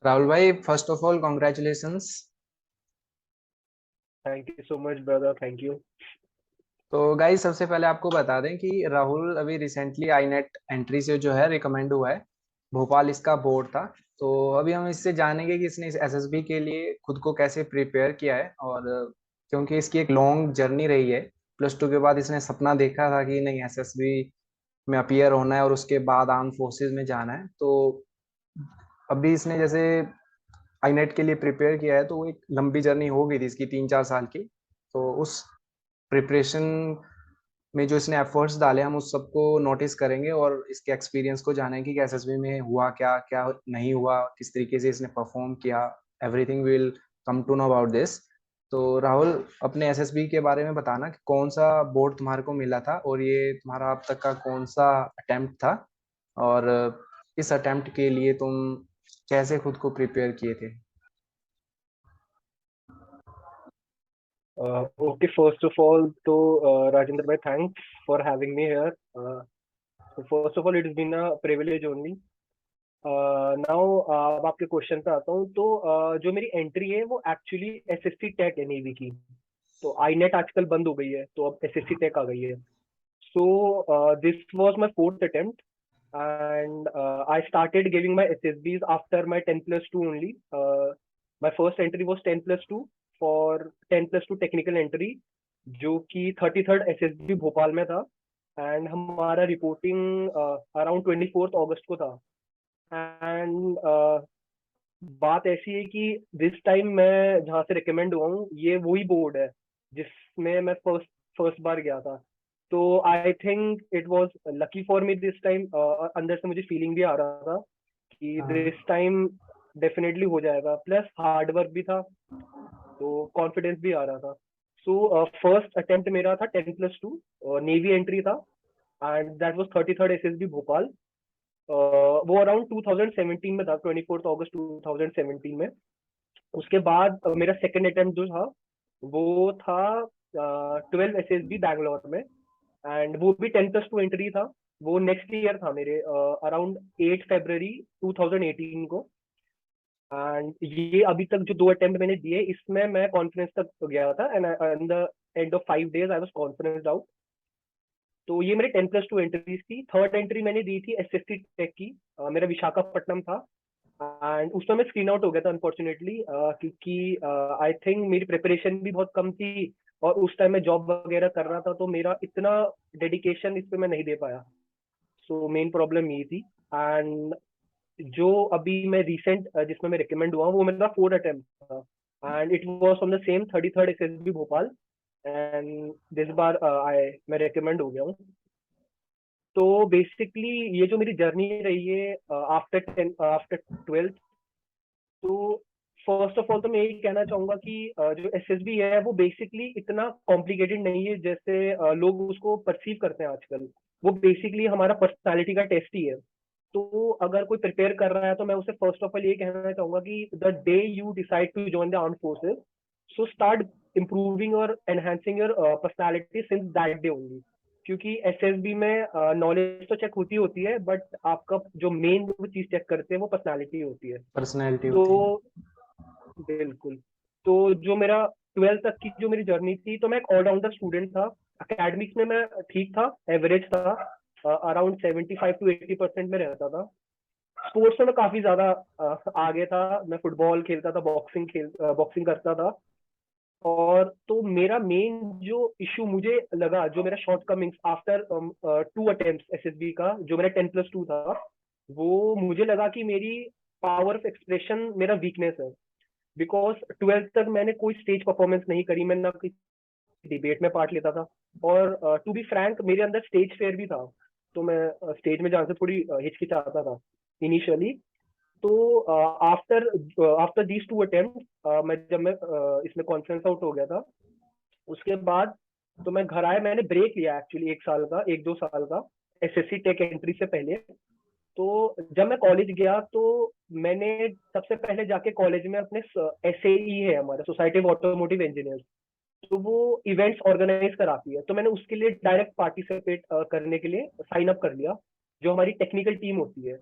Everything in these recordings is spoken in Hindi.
राहुल भाई, first of all congratulations. Thank you so much brother, thank you. तो गाइस, सबसे पहले आपको बता दें कि राहुल अभी रिसेंटली आईनेट एंट्री से जो है रिकमेंड हुआ है। भोपाल इसका बोर्ड था। तो अभी हम इससे जानेंगे कि इसने इस एसएसबी के लिए खुद को कैसे प्रिपेयर किया है। और क्योंकि इसकी एक लॉन्ग जर्नी रही है। प्लस टू के बाद इसने सपना देखा था कि नहीं, एसएसबी में अपीयर होना है और उसके बाद आर्म फोर्सेज में जाना है। तो अभी इसने जैसे आईनेट के लिए प्रिपेयर किया है, तो वो एक लंबी जर्नी हो गई थी इसकी 3-4 साल की। तो उस प्रिपरेशन में जो इसने एफर्ट्स डाले, हम उस सबको नोटिस करेंगे और इसके एक्सपीरियंस को जानेंगे कि एसएसबी में हुआ क्या क्या नहीं हुआ, किस तरीके से इसने परफॉर्म किया। Everything will come to know about this. तो राहुल, अपने एसएसबी के बारे में बताना कि कौन सा बोर्ड तुम्हारे को मिला था और ये तुम्हारा अब तक का कौन सा अटेम्प्ट था। और इस अटेम्प्ट के लिए तुम कैसे खुद को प्रिपेयर किए थे। ओके, फर्स्ट ऑफ ऑल तो राजेंद्र भाई, thanks for having me here. so first of all, it has been a privilege only. Now अब आपके क्वेश्चन पे आता हूँ तो जो मेरी एंट्री है वो एक्चुअली एसएससी टेक है नेवी की। तो आई नेट आजकल बंद हो गई है, तो अब एसएससी टेक आ गई है। So this was my fourth attempt, and I started giving my SSBs after my 10 plus 2 only. My first entry was 10 plus 2 for 10 plus 2 technical entry, जो कि 33rd SSB भोपाल में था। एंड हमारा रिपोर्टिंग अराउंड 24th अगस्त को था। एंड बात ऐसी है कि दिस टाइम मैं जहाँ से रिकमेंड हुआ हूँ, ये वही बोर्ड है जिसमें मैं फर्स्ट फर्स्ट बार गया था। तो I think it was lucky for me this time. अंदर से मुझे फीलिंग भी आ रहा था कि हाँ। दिस टाइम डेफिनेटली हो जाएगा, प्लस हार्ड वर्क भी था, तो कॉन्फिडेंस भी आ रहा था। सो फर्स्ट अटेम्प्ट मेरा था 10 प्लस 2, नेवी एंट्री था। And that was 33rd SSB Bhopal. वो अराउंड 2017 में था, 24th अगस्त 2017 में। उसके बाद मेरा सेकंड अटेम्प्ट जो था वो था 12 एसएसबी बैंगलोर में। एंड वो भी 10 प्लस 2 एंट्री था। वो नेक्स्ट ईयर था मेरे, अराउंड 8 फरवरी 2018 को। एंड ये अभी तक जो दो अटेम्प्ट मैंने दिए, इसमें मैं कॉन्फ्रेंस तक गया था। And in the end of 5 days I was conference out. तो ये मेरे 10 प्लस 2 एंट्रीज थी। थर्ड एंट्री मैंने दी थी एसएससी टेक की। मेरा विशाखापट्टनम था। एंड उसमें मैं स्क्रीन आउट हो गया था अनफॉर्चुनेटली, क्योंकि आई थिंक मेरी प्रिपरेशन भी बहुत कम थी, और उस टाइम मैं जॉब वगैरह कर रहा था, तो मेरा इतना डेडिकेशन इस पे मैं नहीं दे पाया। सो मेन प्रॉब्लम ये थी। एंड जो अभी मैं रिसेंट जिसमें मैं रिकमेंड हुआ हूँ, वो मेरा फोर्थ अटेम्प्ट था। And it was from the same 33rd SSB Bhopal. And this बार आई मैं रिकमेंड हो गया हूँ। तो बेसिकली ये जो मेरी जर्नी रही है आफ्टर 12th, तो फर्स्ट ऑफ ऑल तो मैं यही कहना चाहूंगा कि जो एसएसबी है वो बेसिकली इतना कॉम्प्लिकेटेड नहीं है जैसे लोग उसको परसीव करते हैं आजकल। वो बेसिकली हमारा पर्सनालिटी का टेस्ट ही है। तो अगर कोई प्रिपेयर कर रहा है, तो मैं उसे फर्स्ट ऑफ ऑल ये कहना चाहूंगा कि the day you decide to join the armed forces, so start improving और enhancing your personality since that day only. क्योंकि एसएसबी में नॉलेज तो चेक होती है, बट आपका जो मेन वो चीज चेक करते हैं वो पर्सनालिटी होती है। पर्सनैलिटी तो होती है। बिल्कुल। तो जो मेरा 12th तक की जो मेरी जर्नी थी, तो मैं एक ऑलराउंडर स्टूडेंट था। एकेडमिक्स में मैं ठीक था, एवरेज था, अराउंड 75 to 80% में रहता था। स्पोर्ट्स में मैं काफी ज्यादा आगे था। मैं फुटबॉल खेलता था, बॉक्सिंग करता था। और तो मेरा मेन जो इश्यू मुझे लगा, जो मेरा shortcomings after 2 attempt SSB का, जो मेरा 10 प्लस 2 था, वो मुझे लगा कि मेरी पावर ऑफ एक्सप्रेशन मेरा वीकनेस है। बिकॉज 12th तक मैंने कोई स्टेज परफॉर्मेंस नहीं करी, मैं ना किसी डिबेट में पार्ट लेता था। और टू बी फ्रैंक, मेरे अंदर स्टेज फेयर भी था। तो मैं स्टेज में जाने से थोड़ी हिचकिचाता था इनिशियली। तो आफ्टर आफ्टर दीज 2 अटेम्प्ट, मैं जब मैं इसमें कॉन्फ्रेंस आउट हो गया था, उसके बाद तो मैं घर आया। मैंने ब्रेक लिया एक्चुअली 1 साल का, 1-2 साल का, एसएससी टेक एंट्री से पहले। तो जब मैं कॉलेज गया, तो मैंने सबसे पहले जाके कॉलेज में अपने एसएई है हमारा, सोसाइटी ऑफ ऑटोमोटिव इंजीनियर्स, तो वो इवेंट्स ऑर्गेनाइज कराती है। तो मैंने उसके लिए डायरेक्ट पार्टिसिपेट करने के लिए साइन अप कर लिया, जो हमारी टेक्निकल टीम होती है।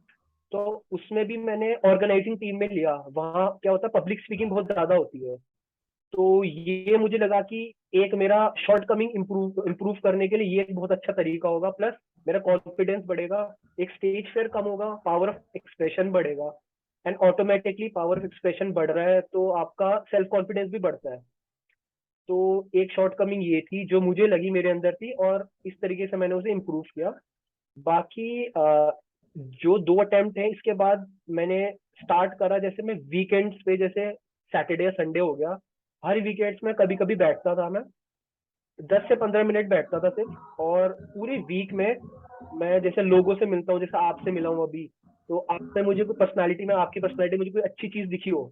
तो उसमें भी मैंने ऑर्गेनाइजिंग टीम में लिया। वहाँ क्या होता है, पब्लिक स्पीकिंग बहुत ज्यादा होती है। तो ये मुझे लगा कि एक मेरा शॉर्ट कमिंग इम्प्रूव इम्प्रूव करने के लिए ये एक बहुत अच्छा तरीका होगा। प्लस मेरा कॉन्फिडेंस बढ़ेगा, एक स्टेज फेयर कम होगा, पावर ऑफ एक्सप्रेशन बढ़ेगा। And automatically power of expression बढ़ रहा है तो आपका सेल्फ कॉन्फिडेंस भी बढ़ता है। तो एक शॉर्ट कमिंग ये थी जो मुझे लगी मेरे अंदर थी, और इस तरीके से मैंने उसे इम्प्रूव किया। बाकी जो 2 अटेम्प्ट है इसके बाद मैंने स्टार्ट करा, जैसे मैं वीकेंड्स पे, जैसे सैटरडे या संडे हो गया, हर वीकेंड्स में कभी कभी बैठता था मैं, 10 से 15 मिनट बैठता था सिर्फ। और पूरे वीक में मैं जैसे लोगों से मिलता हूँ, जैसे आपसे मिला हूँ अभी, तो आपसे मुझे कोई पर्सनालिटी में, आपकी पर्सनालिटी मुझे कोई अच्छी चीज दिखी हो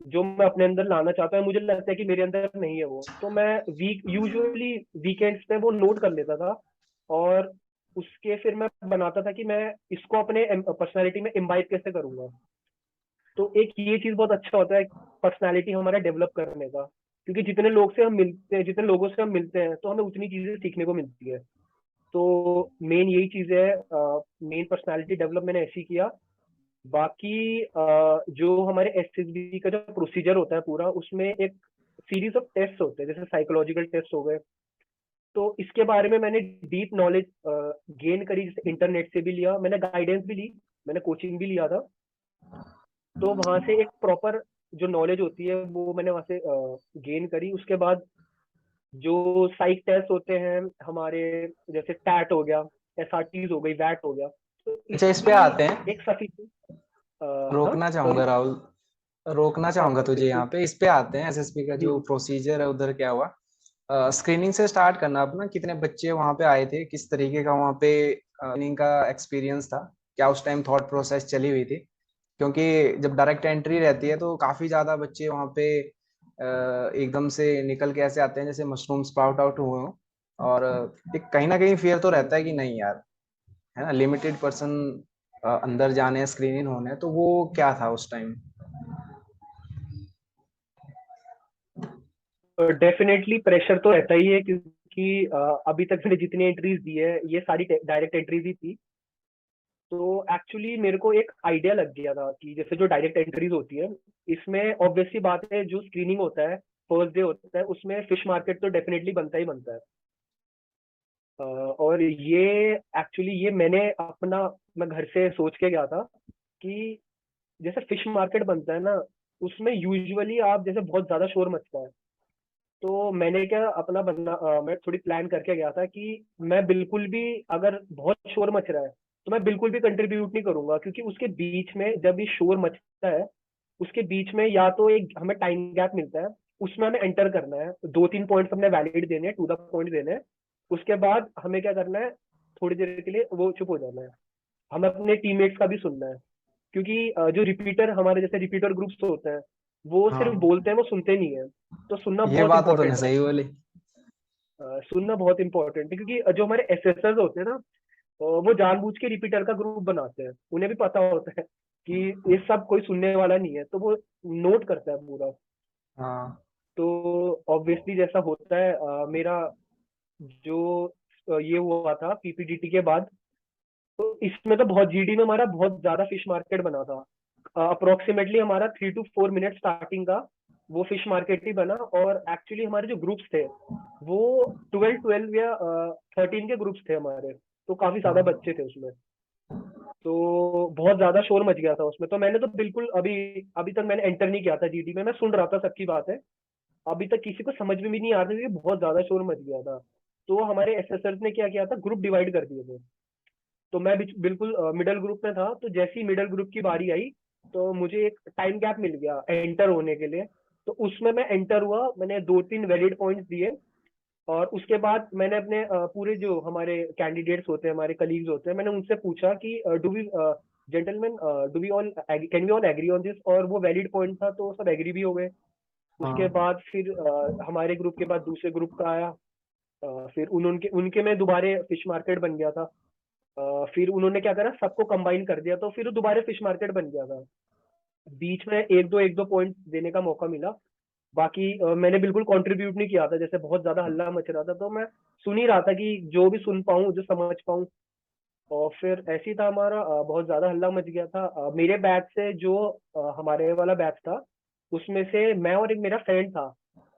जो मैं अपने अंदर लाना चाहता हूँ, मुझे लगता है कि मेरे अंदर नहीं है वो, तो मैं वीक यूजुअली वीकेंड्स पे वो नोट कर लेता था। और उसके फिर मैं बनाता था कि मैं इसको अपने पर्सनालिटी में इम्बाइब कैसे करूंगा। तो एक ये चीज बहुत अच्छा होता है पर्सनालिटी हमारा डेवलप करने का, क्योंकि जितने लोग से हम मिलते हैं, जितने लोगों से हम मिलते हैं, तो हमें उतनी चीजें सीखने को मिलती है। तो मेन यही चीज है, मेन पर्सनालिटी डेवलप मैंने ऐसे ही किया। बाकी जो हमारे एसएसबी का जो प्रोसीजर होता है पूरा, उसमें एक सीरीज ऑफ टेस्ट होते हैं, जैसे साइकोलॉजिकल टेस्ट हो गए। तो इसके बारे में मैंने डीप नॉलेज गेन करी, जैसे इंटरनेट से भी लिया, मैंने गाइडेंस भी ली, मैंने कोचिंग भी लिया था। तो वहां से एक प्रॉपर जो नॉलेज होती है वो मैंने वहां से गेन करी। उसके बाद जो साइक टेस्ट होते हैं हमारे, जैसे टैट हो गया, एसआरटीज हो गई, वैट हो गया, तो अच्छा, इस पे इसमें आते हैं। एक सफिशिएंट। हाँ, रोकना चाहूंगा सॉरी। राहुल, रोकना हाँ चाहूंगा हाँ, तुझे बिल्कुल। यहाँ पे। इस पे आते हैं, एसएसपी का जो प्रोसीजर है उधर क्या हुआ। स्क्रीनिंग से स्टार्ट करना अपना, कितने बच्चे वहां पे आए थे, किस तरीके का वहां पे स्क्रीनिंग का एक्सपीरियंस था, क्या उस टाइम थॉट प्रोसेस चली हुई थी। क्योंकि जब डायरेक्ट एंट्री रहती है तो काफी ज्यादा बच्चे वहां पे एकदम से निकल के ऐसे आते हैं जैसे मशरूम स्प्राउट आउट हुए हो। और एक कहीं ना कहीं फियर तो रहता है कि नहीं यार, है ना, लिमिटेड पर्सन अंदर जाने हैं, स्क्रीनिंग होने हैं, तो वो क्या था उस टाइम। डेफिनेटली प्रेशर तो रहता ही है, क्योंकि अभी तक मैंने जितनी एंट्रीज दी है ये सारी डायरेक्ट एंट्रीज ही थी। तो एक्चुअली मेरे को एक आइडिया लग गया था कि जैसे जो डायरेक्ट एंट्रीज होती है, इसमें ऑब्वियसली बात है, जो स्क्रीनिंग होता है, फर्स्ट डे होता है, उसमें फिश मार्केट तो डेफिनेटली बनता ही बनता है। और ये एक्चुअली ये मैंने अपना, मैं घर से सोच के गया था कि जैसे फिश मार्केट बनता है ना, उसमें यूजुअली आप जैसे बहुत ज्यादा शोर मचता है। तो मैंने क्या अपना मैं थोड़ी प्लान करके गया था कि मैं बिल्कुल भी, अगर बहुत शोर मच रहा है तो मैं बिल्कुल भी कंट्रीब्यूट नहीं करूंगा, क्योंकि उसके बीच में जब ये शोर मचता है, उसके बीच में या तो एक हमें टाइम गैप मिलता है, उसमें हमें एंटर करना है, 2-3 पॉइंट्स हमने वैलिड देने हैं, टू द पॉइंट देने हैं। उसके बाद हमें क्या करना है, थोड़ी देर के लिए वो चुप हो जाना है, हमें अपने टीममेट्स का भी सुनना है। क्योंकि जो रिपीटर, हमारे जैसे रिपीटर ग्रुप्स होते हैं, वो सिर्फ हाँ, बोलते हैं, वो सुनते नहीं है। तो सुनना ये बहुत बात तो तूने इंपॉर्टेंट है। सही बोली। सुनना बहुत इंपॉर्टेंट है, क्योंकि जो हमारे एसएसएस होते हैं ना, वो जानबूझ के रिपीटर का ग्रुप बनाते हैं, उन्हें भी पता होता है कि ये सब कोई सुनने वाला नहीं है, तो वो नोट करता है पूरा। हाँ, तो ऑब्वियसली जैसा होता है, मेरा जो ये हुआ था पीपीडीटी के बाद, तो इसमें तो बहुत, जीडी में हमारा बहुत ज्यादा फिश मार्केट बना था। अप्रोक्सीमेटली हमारा 3 to 4 मिनट स्टार्टिंग का वो फिश मार्केट ही बना। और एक्चुअली हमारे जो ग्रुप्स थे वो 12-12 या 13 के ग्रुप्स थे हमारे, तो काफी ज्यादा हाँ। बच्चे थे उसमें। तो बहुत ज्यादा शोर मच गया था उसमें, तो मैंने तो बिल्कुल अभी अभी तक मैंने एंटर नहीं किया था जीडी में, मैं सुन रहा था सबकी बात है। अभी तक किसी को समझ में भी नहीं आ रही थी, बहुत ज्यादा शोर मच गया था। तो हमारे एसएसर्स ने क्या किया था, ग्रुप डिवाइड कर दिए थे। तो मैं बिल्कुल मिडल ग्रुप में था, तो जैसे ही मिडल ग्रुप की बारी आई, तो मुझे एक टाइम गैप मिल गया एंटर होने के लिए। तो उसमें मैं एंटर हुआ, मैंने 2-3 वैलिड पॉइंट्स दिए। और उसके बाद मैंने अपने पूरे जो हमारे कैंडिडेट्स होते हैं, हमारे कलीग्स होते हैं, मैंने उनसे पूछा कि do we gentleman, do we all can we all agree on this, और वो वैलिड पॉइंट था तो सब एग्री भी हो गए। उसके हाँ, बाद फिर हमारे ग्रुप के बाद दूसरे ग्रुप का आया। फिर उनके उनके में दोबारा फिश मार्केट बन गया था। फिर उन्होंने क्या करा, सबको कंबाइन कर दिया, तो फिर दोबारा फिश मार्केट बन गया था। बीच में एक दो पॉइंट देने का मौका मिला। बाकी मैंने बिल्कुल कंट्रीब्यूट नहीं किया था, जैसे बहुत ज्यादा हल्ला मच रहा था तो मैं सुन ही रहा था कि जो भी सुन पाऊं, जो समझ पाऊं। और फिर ऐसे ही था हमारा, बहुत ज्यादा हल्ला मच गया था। मेरे बैच से जो हमारे वाला बैच था, उसमें से मैं और एक मेरा फ्रेंड था,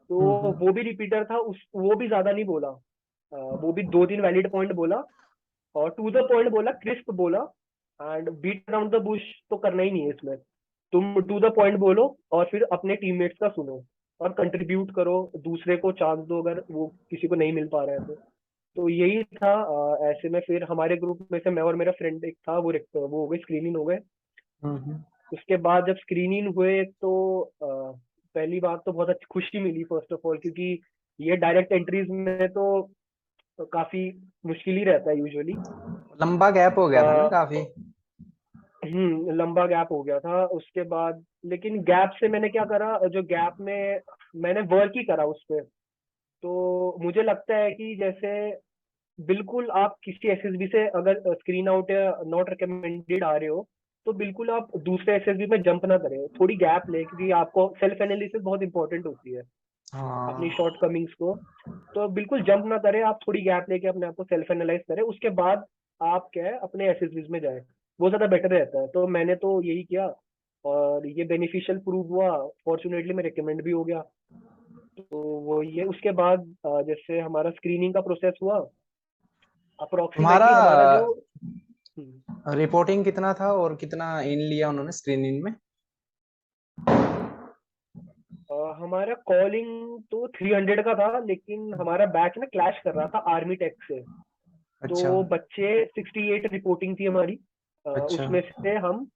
तो हम्म। वो भी रिपीटर था। उस वो भी ज्यादा नहीं बोला, वो भी दो तीन वैलिड पॉइंट बोला और टू द पॉइंट बोला, क्रिस्प बोला। And beat around the bush तो करना ही नहीं है इसमें। तुम टू द पॉइंट बोलो और फिर अपने टीममेट्स का सुनो और कंट्रीब्यूट करो, दूसरे को चांस दो अगर वो किसी को नहीं मिल पा रहा है तो यही था। ऐसे में फिर हमारे ग्रुप में से मैं और मेरा फ्रेंड एक था, वो हो गई, स्क्रीनिंग हो गए। हम्म। उसके बाद जब स्क्रीनिंग हुए तो पहली बात तो बहुत अच्छी खुशी मिली फर्स्ट ऑफ ऑल, क्योंकि ये डायरेक्ट एंट्रीज में तो काफी मुश्किल ही रहता है यूजुअली। लंबा गैप हो गया था ना काफी। लंबा गैप हो गया था उसके बाद। लेकिन गैप से मैंने क्या करा, जो गैप में मैंने वर्क ही करा उस पे। तो मुझे लगता है कि जैसे बिल्कुल आप किसी एसएसबी से अगर स्क्रीन आउट या नॉट रिकमेंडेड आ रहे हो, तो बिल्कुल आप दूसरे एसएसबी में जंप ना करें, थोड़ी गैप ले, क्योंकि आपको सेल्फ एनालिसिस बहुत इंपॉर्टेंट होती है अपनी हाँ। शॉर्ट कमिंग्स को। तो बिल्कुल जंप ना करें, आप थोड़ी गैप लेके अपने आप को सेल्फ एनालाइज करें, उसके बाद आप क्या है अपने एसएसबीज में जाए, वो ज्यादा बेटर रहता है। तो मैंने तो यही किया और ये बेनिफिशियल प्रूव हुआ। फॉर्चुनेटली मैं रिकमेंड भी हो गया। तो वो ये उसके बाद जैसे हमारा स्क्रीनिंग का प्रोसेस हुआ, तुम्हारा अप्रोक्सीमेटली हमारा जो हम्म, रिपोर्टिंग कितना था और कितना इन लिया उन्होंने स्क्रीनिंग में? हमारा कॉलिंग तो 300 का था, लेकिन हमारा बैच ना क्लैश कर रहा था आर्मी टेक से। अच्छा। तो बच्चे 68 रिपोर्टिंग थी हमारी। अ, अच्छा। उसमें से हम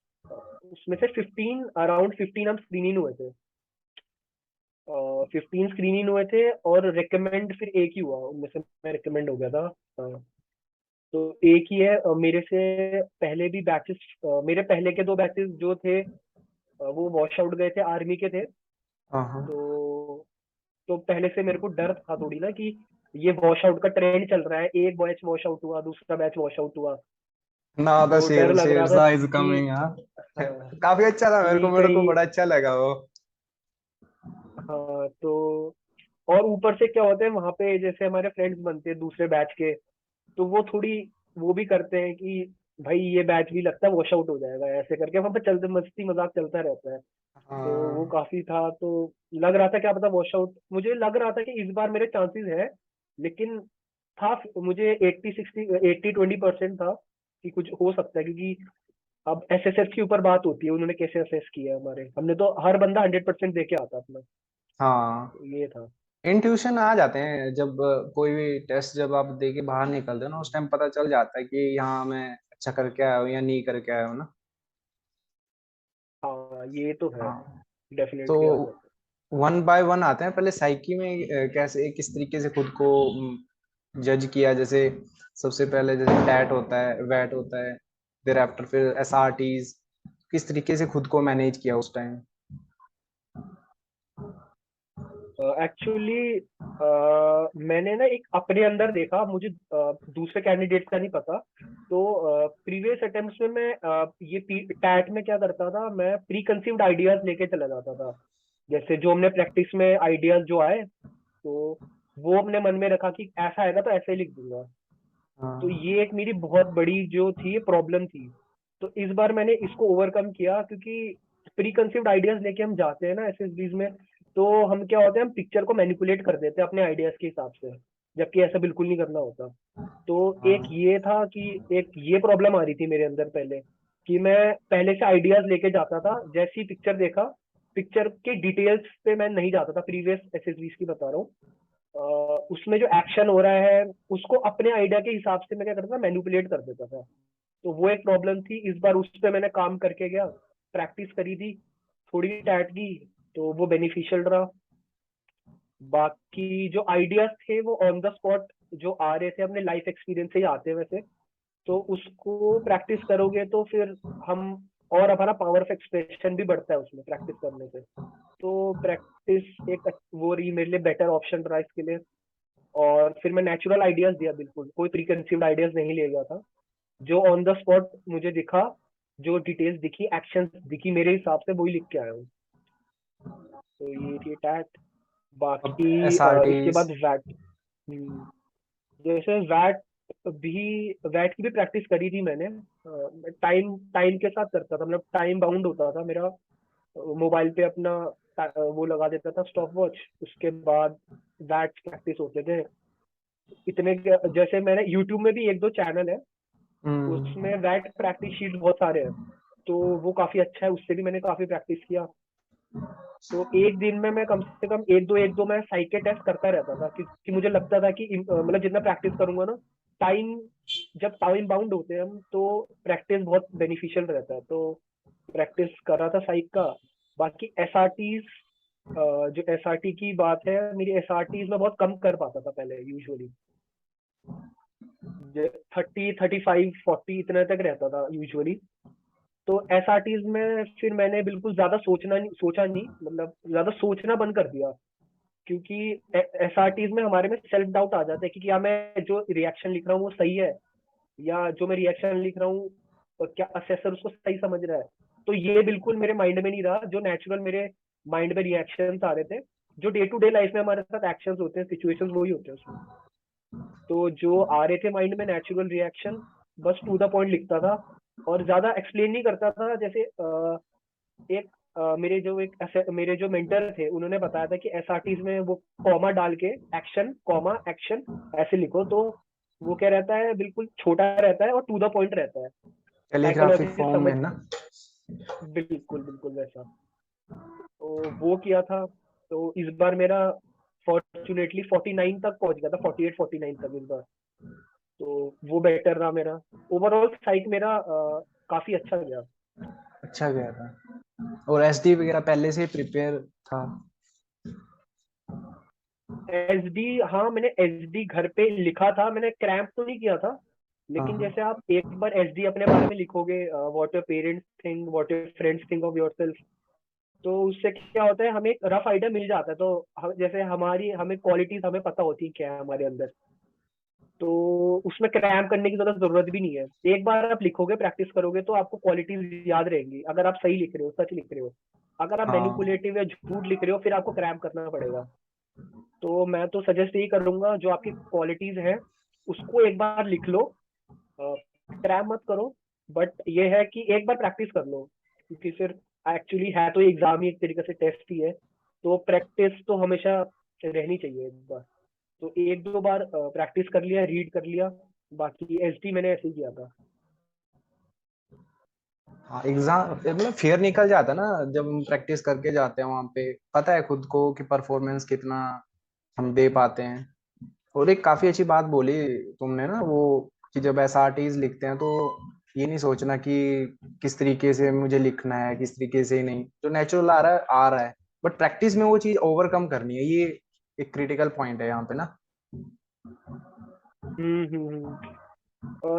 उसमें से 15, अराउंड 15 हम स्क्रीनिंग हुए थे। 15 स्क्रीनिंग हुए थे और रिकमेंड फिर एक ही हुआ उनमें से, मैं रिकमेंड हो गया था। तो एक ही है। मेरे से पहले भी बैचेस, मेरे पहले के दो बैचेस जो थे, वो वॉश आउट गए थे, आर्मी के थे। हाँ हाँ। तो पहले से मेरे को डर था थोड़ी ना कि ये वॉश आउट का ट्रेंड चल रहा है, एक बैच वॉश आउट हुआ, दूसरा बैच वॉश आउट हुआ। नाउ द तो डर शेर लग रहा था शेरशाह इज कि कमिंग। हाँ। हाँ, काफी अच्छा था, कि मेरे को कहीं बड़ा अच्छा लगा वो। हाँ। तो और ऊपर से क्या होता है वहां पे, जैसे हमारे फ्रेंड्स बनते हैं दूसरे बैच के, तो वो थोड़ी वो भी करते हैं कि भाई ये बैच भी लगता है वॉश आउट हो जाएगा, ऐसे करके वहां पे चलते मस्ती मजाक चलता रहता है। तो वो हाँ। काफी था। तो लग रहा था क्या पता वॉश आउट, मुझे लग रहा था कि इस बार मेरे चांसेस है। लेकिन था मुझे 80-20% था कि कुछ हो सकता है, क्योंकि अब एसएसएस के ऊपर बात होती है, उन्होंने कैसे असेस किया है हमारे, हमने तो हर बंदा 100% दे के आता अपना। हाँ। तो ये था। इंट्यूशन आ जाते हैं जब कोई भी टेस्ट जब आप दे के बाहर निकलते हो ना, उस टाइम पता चल जाता है कि यहाँ मैं अच्छा करके आया हूँ या नहीं करके आया हूँ ना। हाँ ये तो है, हाँ। तो डेफिनेटली आ जाता है। वन बाय वन आते हैं, पहले साइकी में कैसे किस तरीके से खुद को जज किया, जैसे सबसे पहले जैसे टैट होता है, वैट होता है, फिर आफ्टर फिर एसआरटीज, किस तरीके से खुद को मैनेज किया उस टाइम? एक्चुअली मैंने ना एक अपने अंदर देखा, मुझे दूसरे कैंडिडेट का नहीं पता। तो प्रीवियस अटेम्प्ट्स में मैं ये टैट में क्या करता था, मैं प्री कंसीव्ड आइडियाज लेके चला जाता था। जैसे जो हमने प्रैक्टिस में आइडियाज जो आए, तो वो अपने मन में रखा कि ऐसा आएगा तो ऐसे ही लिख दूंगा। तो हाँ। ये एक मेरी बहुत बड़ी जो थी प्रॉब्लम थी। तो इस बार मैंने इसको ओवरकम किया, क्योंकि प्री कंसीव्ड आइडियाज लेके हम जाते हैं ना एसएसबीज में, तो हम क्या होते हैं, हम पिक्चर को मैनिपुलेट कर देते हैं अपने आइडियाज के हिसाब से, जबकि ऐसा बिल्कुल नहीं करना होता। तो एक हाँ। ये था कि एक ये प्रॉब्लम आ रही थी मेरे अंदर पहले, कि मैं पहले से आइडियाज लेके जाता था, जैसी पिक्चर देखा, पिक्चर के डिटेल्स पे मैं नहीं जाता था, प्रीवियस एसएसबीज की बता रहा हूँ। उसमें जो एक्शन हो रहा है उसको अपने आइडिया के हिसाब से मैं क्या करता था, मैनिपुलेट कर देता था। तो वो एक प्रॉब्लम थी। इस बार उस पर मैंने काम करके गया, प्रैक्टिस करी थी, थोड़ी टाइट की, तो वो बेनिफिशियल रहा। बाकी जो आइडियाज थे वो ऑन द स्पॉट जो आ रहे थे, अपने लाइफ एक्सपीरियंस से ही आते हैं वैसे। तो उसको प्रैक्टिस करोगे तो फिर हम, और हमारा पावर ऑफ एक्सप्रेशन भी बढ़ता है उसमें प्रैक्टिस करने से। तो प्रैक्टिस एक वो रही मेरे लिए, बेटर ऑप्शन रहा इसके लिए। और फिर मैं नेचुरल आइडियाज दिया, बिल्कुल कोई प्री कंसीव्ड आइडियाज नहीं ले गया था। जो ऑन द स्पॉट मुझे दिखा, जो डिटेल्स दिखी, एक्शन दिखी मेरे हिसाब से, वही लिख के आया हूँ। तो ये थी टैट। अब बाकी इसके एसआरटीज। बाद वैट। जैसे वैट भी वैट की भी प्रैक्टिस करी थी मैंने। टाइम टाइम के साथ करता था, मतलब टाइम बाउंड होता था मेरा। मोबाइल पे अपना वो लगा देता था स्टॉप वॉच, उसके बाद वैट प्रैक्टिस होते थे इतने जैसे मैंने यूट्यूब में भी एक दो चैनल है, उसमें वैट प्रैक्टिस शीट बहुत सारे हैं, तो वो काफी अच्छा है, उससे भी मैंने काफी प्रैक्टिस किया। तो एक दिन में मैं कम से कम एक दो मैं साइक के टेस्ट करता रहता था, क्योंकि मुझे लगता था कि मतलब जितना प्रैक्टिस करूंगा ना, टाइम जब टाइम बाउंड होते हैं हम तो प्रैक्टिस बहुत बेनिफिशियल रहता है, तो प्रैक्टिस कर रहा था साइक का। बाकी एसआरटीज, जो एसआरटी की बात है, मेरी एसआरटीज में बहुत कम कर पाता था पहले, यूजुअली 30, 35, 40 इतने तक रहता था यूजुअली। तो एसआरटीज में फिर मैंने बिल्कुल ज्यादा सोचा नहीं, मतलब ज्यादा सोचना बंद कर दिया, क्योंकि एसआरटीज में हमारे में सेल्फ डाउट आ जाता है कि क्या मैं जो रिएक्शन लिख रहा हूँ वो सही है, या जो मैं रिएक्शन लिख रहा हूँ क्या असेसर उसको सही समझ रहा है। तो ये बिल्कुल मेरे माइंड में नहीं रहा, जो नेचुरल मेरे माइंड में रिएक्शंस आ रहे थे, जो डे टू डे लाइफ में हमारे साथ एक्शंस होते हैं, सिचुएशंस वही होते हैं उसमें। तो जो आ रहे थे माइंड में नेचुरल रिएक्शन, बस टू द पॉइंट लिखता था, और ज्यादा एक्सप्लेन नहीं करता था। जैसे एक मेरे जो मेंटर थे उन्होंने बताया था कि एसआरटीज में वो कॉमा डाल के एक्शन कॉमा एक्शन ऐसे लिखो, तो वो क्या रहता है, बिल्कुल छोटा रहता है और टू द पॉइंट रहता है, कैलीग्राफी साइकोलॉजी फॉर्म समझ। में ना। बिल्कुल बिल्कुल वैसा। तो वो किया था। तो इस बार मेरा फॉर्चुनेटली 49 तक पहुंच गया था, 48 49 तक इस बार। तो वो बेटर रहा मेरा। ओवरऑल साइट मेरा काफी अच्छा गया। अच्छा गया था। और एसडी वगैरह पहले से प्रिपेयर था? एसडी, हाँ मैंने एसडी घर पे लिखा था, मैंने क्रैम्प तो नहीं किया था। हाँ लेकिन हाँ। जैसे आप एक बार एसडी अपने बारे में लिखोगे, what your parents think, what your friends think of yourself, तो उससे क्या होता है, हमें एक रफ आइडिया मिल जाता है। तो जैसे हमें क्वालिटीज हमें पता होती है क्या है हमारे अंदर, तो उसमें क्रैम्प करने की जरूरत भी नहीं है। एक बार आप लिखोगे, प्रैक्टिस करोगे, तो आपको क्वालिटीज याद रहेंगी, अगर आप सही लिख रहे हो, सच लिख रहे हो। अगर आप हाँ, मैनिपुलेटिव या झूठ लिख रहे हो, फिर आपको क्रैम्प करना पड़ेगा। तो मैं तो सजेस्ट यही करूंगा, जो आपकी क्वालिटीज है उसको एक बार लिख लो, क्रैम्प मत करो। बट ये है कि एक बार प्रैक्टिस कर लो, क्योंकि फिर एक्चुअली है तो एग्जाम ही एक तरीके से टेस्ट ही है, तो प्रैक्टिस तो हमेशा रहनी चाहिए एक बार। तो एक दो बार प्रैक्टिस कर लिया, रीड कर लिया। बाकी एसटी मैंने ऐसे ही किया था। हाँ एग्जाम मतलब फेयर निकल जाता है ना, जब हम प्रैक्टिस करके जाते हैं वहां पे, पता है खुद को कि परफॉर्मेंस कितना हम दे पाते हैं। और एक काफी अच्छी बात बोली तुमने ना वो, कि जब एसआरटीज लिखते हैं तो ये नहीं सोचना कि किस तरीके से मुझे लिखना है, किस तरीके से नहीं, जो नेचुरल आ रहा है आ रहा है। बट प्रैक्टिस में वो चीज ओवरकम करनी है, ये एक क्रिटिकल पॉइंट है यहाँ पे ना। हम्म।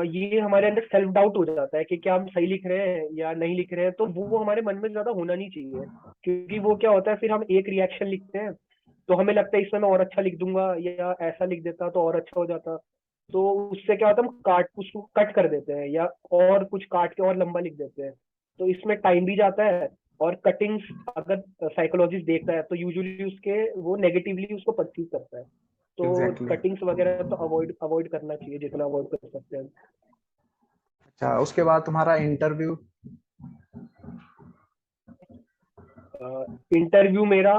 ये हमारे अंदर सेल्फ डाउट हो जाता है कि क्या हम सही लिख रहे हैं या नहीं लिख रहे हैं, तो वो हमारे मन में ज्यादा होना नहीं चाहिए। क्योंकि वो क्या होता है, फिर हम एक रिएक्शन लिखते हैं, तो हमें लगता है इसमें मैं और अच्छा लिख दूंगा, या ऐसा लिख देता तो और अच्छा हो जाता। तो उससे क्या होता है, हम काट उसको कट कर देते हैं, या और कुछ काट के और लंबा लिख देते हैं। तो इसमें टाइम भी जाता है, और कटिंग्स अगर साइकोलॉजिस्ट देखता है तो यूजुअली उसके वो नेगेटिवली उसको परसीव करता है। तो एग्जैक्टली exactly. कटिंग्स वगैरह तो अवॉइड अवॉइड करना चाहिए, जितना अवॉइड कर सकते हैं। अच्छा, उसके बाद तुम्हारा इंटरव्यू? इंटरव्यू मेरा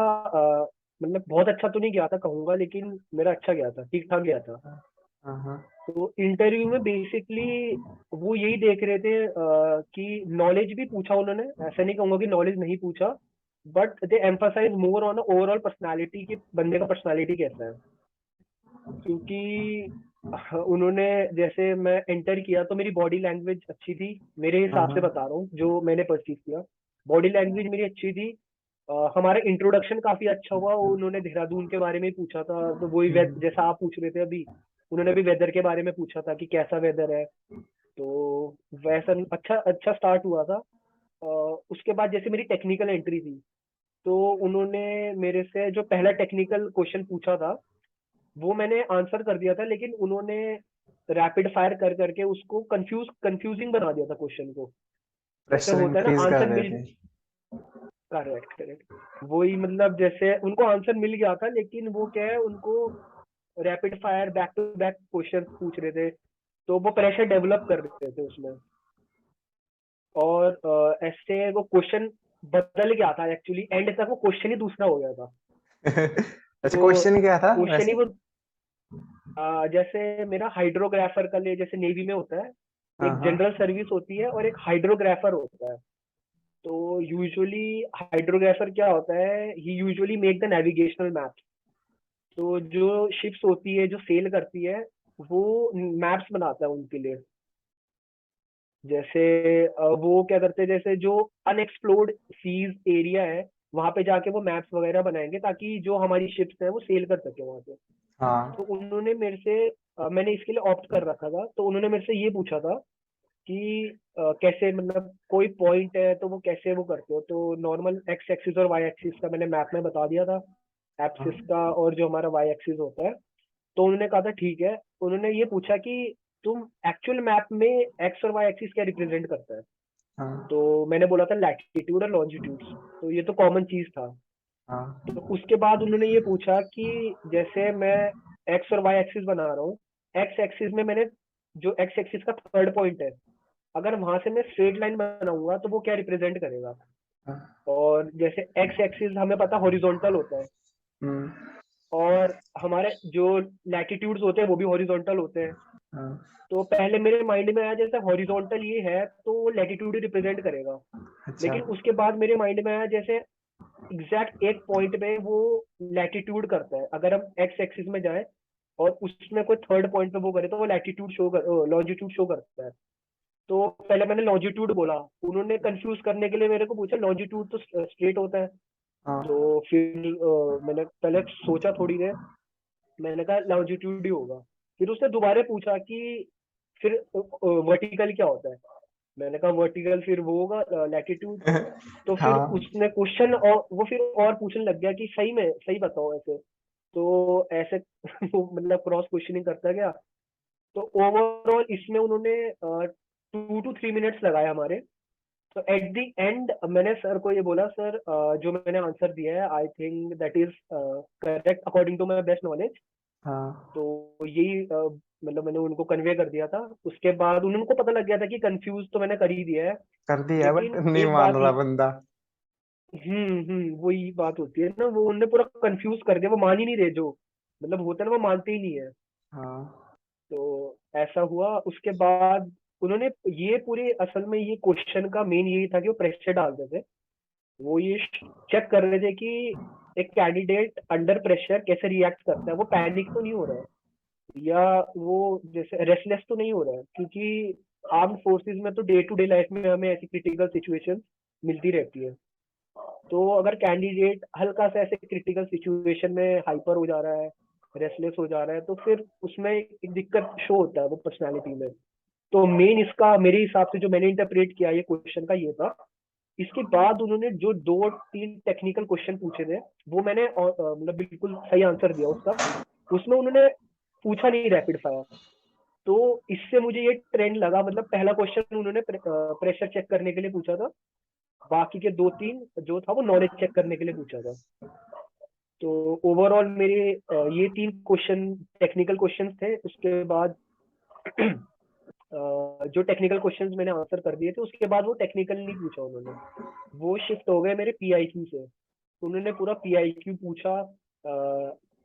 मतलब बहुत अच्छा तो नहीं गया था कहूंगा, लेकिन मेरा अच्छा गया था, ठीक ठाक गया था। हाँ हाँ। तो इंटरव्यू में बेसिकली वो यही देख रहे थे कि नॉलेज भी पूछा उन्होंने, ऐसा नहीं कहूंगा कि नॉलेज नहीं पूछा, but they emphasise more on overall personality, की बंदे का पर्सनालिटी कैसा है। क्योंकि उन्होंने, जैसे मैं एंटर किया तो मेरी बॉडी लैंग्वेज अच्छी थी, मेरे हाँ हिसाब से हाँ। बता रहा हूँ जो मैंने परसीव किया। बॉडी लैंग्वेज मेरी अच्छी थी। हमारा इंट्रोडक्शन काफी अच्छा हुआ, उन्होंने देहरादून के बारे में ही पूछा था, तो वही हम्म। जैसा आप पूछ रहे थे अभी, उन्होंने भी वेदर के बारे में पूछा था कि कैसा वेदर है। तो वैसा अच्छा अच्छा स्टार्ट हुआ था। अ, उसके बाद जैसे मेरी टेक्निकल एंट्री थी, तो उन्होंने मेरे से जो पहला टेक्निकल क्वेश्चन पूछा था वो मैंने आंसर कर दिया था, लेकिन उन्होंने रैपिड फायर कर करके उसको कंफ्यूजिंग बना दिया था क्वेश्चन को। जैसे प्रेशर होता है ना, इंक्रीज कर आंसर मिल, देते। करेक्ट करेक्ट, वही मतलब जैसे उनको आंसर मिल गया था, लेकिन वो क्या है, उनको rapid fire back to back question पूछ रहे थे। तो वो प्रेशर डेवलप कर रहे थे उसमें। और ऐसे वो क्वेश्चन बदल गया था एक्चुअली, एंड तक वो क्वेश्चन ही दूसरा हो गया था। अच्छा, तो क्वेश्चन क्या था क्वेश्चन ही वैसे? वो जैसे मेरा हाइड्रोग्राफर का लिए, जैसे नेवी में होता है, हाँ एक हाँ। जनरल सर्विस होती है और एक हाइड्रोग्राफर होता है। तो यूजुअली हाइड्रोग्राफर क्या होता है, he usually make the navigational map. तो जो शिप्स होती है जो सेल करती है, वो मैप्स बनाता है उनके लिए। जैसे वो क्या करते हैं, जैसे जो अनएक्सप्लोर्ड सीज एरिया है, वहां पे जाके वो मैप्स वगैरह बनाएंगे ताकि जो हमारी शिप्स है वो सेल कर सके वहां पे। तो हाँ उन्होंने मेरे से मैंने इसके लिए ऑप्ट कर रखा था, तो उन्होंने मेरे से ये पूछा था कि कैसे, मतलब कोई पॉइंट है तो वो कैसे वो करते हो। तो नॉर्मल एक्स एक्सिस और वाई एक्सिस का मैंने मैप में बता दिया था, एक्सिस हाँ का और जो हमारा वाई एक्सिस होता है। तो उन्होंने कहा था ठीक है। उन्होंने ये पूछा कि तुम एक्चुअल मैप में एक्स और वाई एक्सिस क्या रिप्रेजेंट करता है। हाँ तो मैंने बोला था लैटिट्यूड और लॉन्जिट्यूड। तो ये तो कॉमन चीज था। हाँ। तो उसके बाद उन्होंने ये पूछा कि जैसे मैं एक्स और वाई एक्सिस बना रहा हूँ, एक्स एक्सिस में मैंने जो एक्स एक्सिस का थर्ड पॉइंट है, अगर वहां से मैं स्ट्रेट लाइन बनाऊंगा तो वो क्या रिप्रेजेंट करेगा। हाँ। और जैसे एक्स एक्सिस हमें पता हॉरिजॉन्टल होता है, हम्म। और हमारे जो लैटिट्यूड्स होते हैं वो भी हॉरिजॉन्टल होते हैं। हाँ। तो पहले मेरे माइंड में आया जैसे हॉरिजॉन्टल ये है तो लैटिट्यूड ही रिप्रेजेंट करेगा। अच्छा। लेकिन उसके बाद मेरे माइंड में आया जैसे एग्जैक्ट एक पॉइंट में वो लैटिट्यूड करता है, अगर हम एक्स एक्सिस में जाए और उसमें कोई थर्ड पॉइंट पे वो करे तो वो लैटिट्यूड शो कर, लॉन्जिट्यूड शो करता है। तो पहले मैंने लॉन्जिट्यूड बोला, उन्होंने कंफ्यूज करने के लिए मेरे को पूछा लॉन्जिट्यूड तो स्ट्रेट होता है। हाँ। तो फिर मैंने पहले सोचा थोड़ी देर, मैंने कहा लॉन्जिट्यूड ही होगा। फिर उसने दोबारा पूछा कि फिर वर्टिकल क्या होता है। मैंने कहा वर्टिकल फिर वो होगा लैटिट्यूड। तो फिर हाँ। उसने क्वेश्चन और वो फिर और पूछने लग गया कि सही में सही बताओ ऐसे। तो ऐसे वो मतलब क्रॉस क्वेश्चनिंग करता गया। तो ओवरऑल इसमें उन्होंने 2 to 3 मिनट्स लगाए हमारे। तो एट द एंड मैंने सर को ये बोला, सर जो मैंने आंसर दिया है I think that is correct according to my best knowledge. हाँ। तो यही मतलब मैंने उनको कन्वे कर दिया था। उसके बाद उनको पता लग गया था कि कंफ्यूज तो मैंने कर ही दिया है। कर दिया है बट लेकिन नहीं एक मान बात, रहा बंदा। वही बात होती है ना, वो उनने पूरा कंफ्यूज कर दिया, वो मान ही नहीं रहे जो, मतलब होता है ना, वो मानते ही नहीं है। हाँ। तो ऐसा हुआ। उसके बाद उन्होंने ये पूरे, असल में ये क्वेश्चन का मेन यही था कि वो प्रेशर डालते थे। वो ये चेक कर रहे थे कि एक कैंडिडेट अंडर प्रेशर कैसे रिएक्ट करता है, वो पैनिक तो नहीं हो रहा है, या वो जैसे रेस्टलेस तो नहीं हो रहा है। क्योंकि आर्म्ड फोर्सेस में तो डे टू डे लाइफ में हमें ऐसी क्रिटिकल सिचुएशन मिलती रहती है। तो अगर कैंडिडेट हल्का सा ऐसे क्रिटिकल सिचुएशन में हाइपर हो जा रहा है, रेस्टलेस हो जा रहा है, तो फिर उसमें एक दिक्कत शो होता है वो पर्सनैलिटी में। तो मेन इसका मेरे हिसाब से जो मैंने इंटरप्रेट किया ये क्वेश्चन का ये था। इसके बाद उन्होंने जो 2-3 टेक्निकल क्वेश्चन पूछे थे, वो मैंने मतलब बिल्कुल सही आंसर दिया उसका। उसमें उन्होंने पूछा नहीं रैपिड फायर। तो इससे मुझे ये ट्रेंड लगा, मतलब पहला क्वेश्चन उन्होंने प्रेशर चेक करने के लिए पूछा था, बाकी के 2-3 जो था वो नॉलेज चेक करने के लिए पूछा था। तो ओवरऑल मेरे ये 3 क्वेश्चन टेक्निकल क्वेश्चन थे। उसके बाद जो टेक्निकल क्वेश्चंस मैंने आंसर कर दिए थे, उसके बाद वो टेक्निकल नहीं पूछा उन्होंने, वो शिफ्ट हो गए मेरे पीआईक्यू से। उन्होंने पूरा पीआईक्यू पूछा,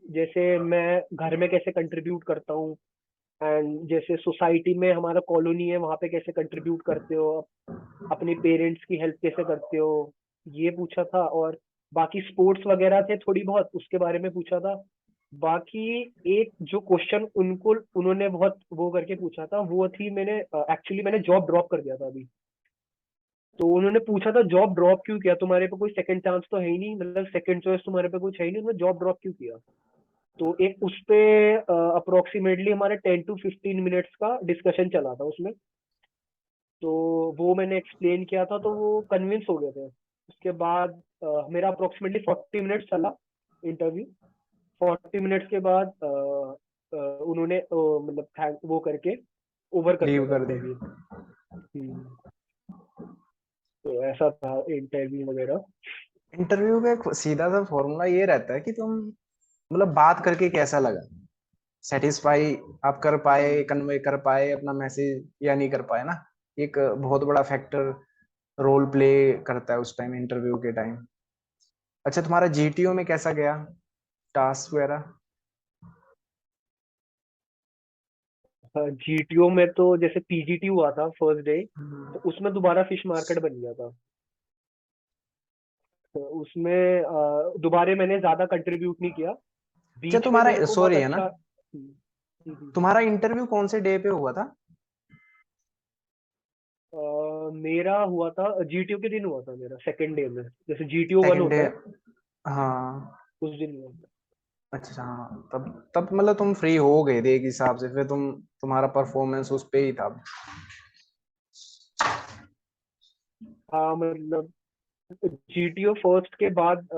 जैसे मैं घर में कैसे कंट्रीब्यूट करता हूँ, एंड जैसे सोसाइटी में हमारा कॉलोनी है वहां पे कैसे कंट्रीब्यूट करते हो, अपने पेरेंट्स की हेल्प कैसे करते हो, ये पूछा था। और बाकी स्पोर्ट्स वगैरह थे थोड़ी बहुत, उसके बारे में पूछा था। बाकी एक जो क्वेश्चन उनको उन्होंने बहुत वो करके पूछा था, वो थी, मैंने एक्चुअली मैंने जॉब ड्रॉप कर दिया था अभी। तो उन्होंने पूछा था जॉब ड्रॉप क्यों किया, तुम्हारे पे कोई सेकंड चांस तो है ही नहीं, मतलब सेकंड चॉइस तुम्हारे पे कुछ है ही नहीं, तुमने जॉब ड्रॉप क्यों किया। तो एक उस पे अप्रोक्सीमेटली हमारे 10 to 15 मिनट्स का डिस्कशन चला था उसमें। तो वो मैंने एक्सप्लेन किया था, तो वो कन्विंस हो गए थे। उसके बाद मेरा अप्रोक्सीमेटली 40 मिनट्स चला इंटरव्यू। 40 मिनट्स के बाद उन्होंने मतलब थैंक वो करके ओवर कर दिया लीव था कर इंटरव्यू। दिया। तो ऐसा था इंटरव्यू वगैरह। इंटरव्यू का एक सीधा सा फॉर्मूला ये रहता है कि तुम मतलब बात करके कैसा लगा, सेटिस्फाई आप कर पाए, कन्वे कर पाए अपना मैसेज या नहीं कर पाए ना, एक बहुत बड़ा फैक्टर रोल प्ले करता है उस टाइम, इंटरव्यू के टाइम। अच्छा, तुम्हारा जीटीओ में कैसा गया, टास्क वगैरह? जीटीओ में तो जैसे पीजीटी हुआ था फर्स्ट डे, तो उसमें दोबारा फिश मार्केट बन गया था। तो उसमें दोबारा मैंने ज्यादा कंट्रीब्यूट नहीं किया। अच्छा, बीच में तुम्हारा मेरे को बहुत सॉरी है ना, अच्छा तुम्हारा इंटरव्यू कौन से डे पे हुआ था? मेरा हुआ था जीटीओ के दिन हुआ था, मेरा सेकंड डे में, जैसे जीटीओ वन सेकंड डे? होता है हाँ। उस दिन हुआ था। अच्छा हाँ, तब तब मतलब तुम फ्री हो गए थे एक हिसाब से, फिर तुम्हारा परफॉर्मेंस उस पे ही था। हाँ मतलब जीटीओ फर्स्ट के बाद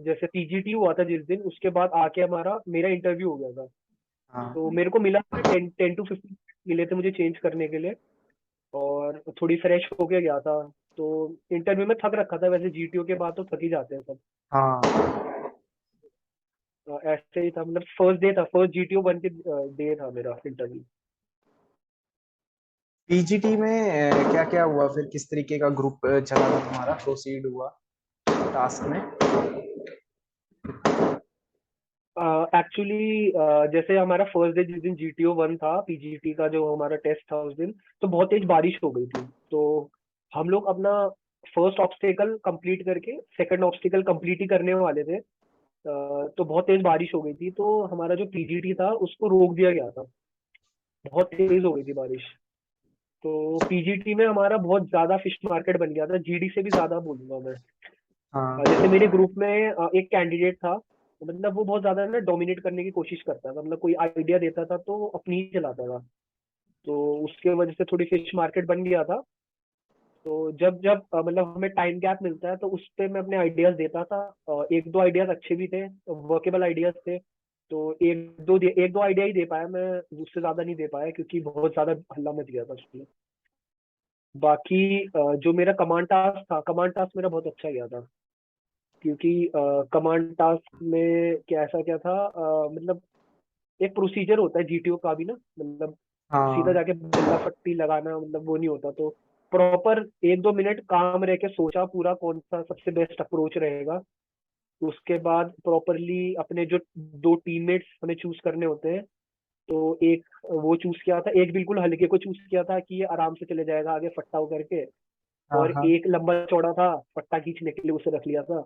जैसे पीजीटी हुआ था जिस दिन, उसके बाद आके हमारा मेरा इंटरव्यू हो गया था। तो हाँ मेरे को मिला 10 to 15 मिले थे मुझे चेंज करने के लिए, और थोड़ी फ्रेश होके गया था। तो इंटरव्यू में थक रखा था, वैसे जीटीओ के बाद तो थक ही जाते हैं सब। हाँ। ऐसे ही था, मतलब फर्स्ट डे था, फर्स्ट जीटीओ वन के डे था मेरा इंटरव्यू। पीजीटी में क्या क्या हुआ फिर, किस तरीके का ग्रुप चला था तुम्हारा, प्रोसीड हुआ टास्क में? एक्चुअली जैसे हमारा फर्स्ट डे जिस दिन जीटीओ वन था, पीजीटी का जो हमारा टेस्ट था उस दिन, तो बहुत तेज बारिश हो गई थी। तो हम लोग अपना फर्स्ट ऑब्स्टेकल कंप्लीट करके सेकंड ऑब्स्टेकल कंप्लीट ही करने वाले थे। तो बहुत तेज बारिश हो गई थी, तो हमारा जो पीजीटी था उसको रोक दिया गया था, बहुत तेज हो गई थी बारिश। तो पीजीटी में हमारा बहुत ज्यादा फिश मार्केट बन गया था, जीडी से भी ज्यादा बोलूंगा मैं। हाँ जैसे मेरे ग्रुप में एक कैंडिडेट था, मतलब वो बहुत ज्यादा ना डोमिनेट करने की कोशिश करता था, मतलब कोई आइडिया देता था तो वो अपनी ही चलाता था। तो उसके वजह से थोड़ी फिश मार्केट बन गया था। तो जब जब मतलब हमें टाइम गैप मिलता है तो उस पे मैं अपने आइडियाज देता था। एक दो आइडियाज अच्छे भी थे, वर्केबल आइडियाज थे। तो एक दो आइडिया ही दे पाया मैं, उससे ज्यादा नहीं दे पाया क्योंकि बहुत ज्यादा हल्ला मच गया था उसमें। बाकी जो मेरा कमांड टास्क था, कमांड टास्क मेरा बहुत अच्छा गया था, क्योंकि कमांड टास्क में क्या ऐसा क्या था, मतलब एक प्रोसीजर होता है जीटीओ का भी ना, मतलब सीधा हाँ। जाके बल्ला फट्टी लगाना, मतलब वो नहीं होता। तो प्रॉपर 1-2 मिनट काम रह के सोचा पूरा कौन सा सबसे बेस्ट अप्रोच रहेगा। उसके बाद प्रॉपरली अपने जो दो टीममेट्स हमें चूज करने होते हैं, तो एक वो चूज किया था, एक बिल्कुल हल्के को चूज किया था कि ये आराम से चले जाएगा आगे फट्टा करके, हाँ और हाँ। एक लंबा चौड़ा था, फट्टा खींचने के लिए उसे रख लिया था।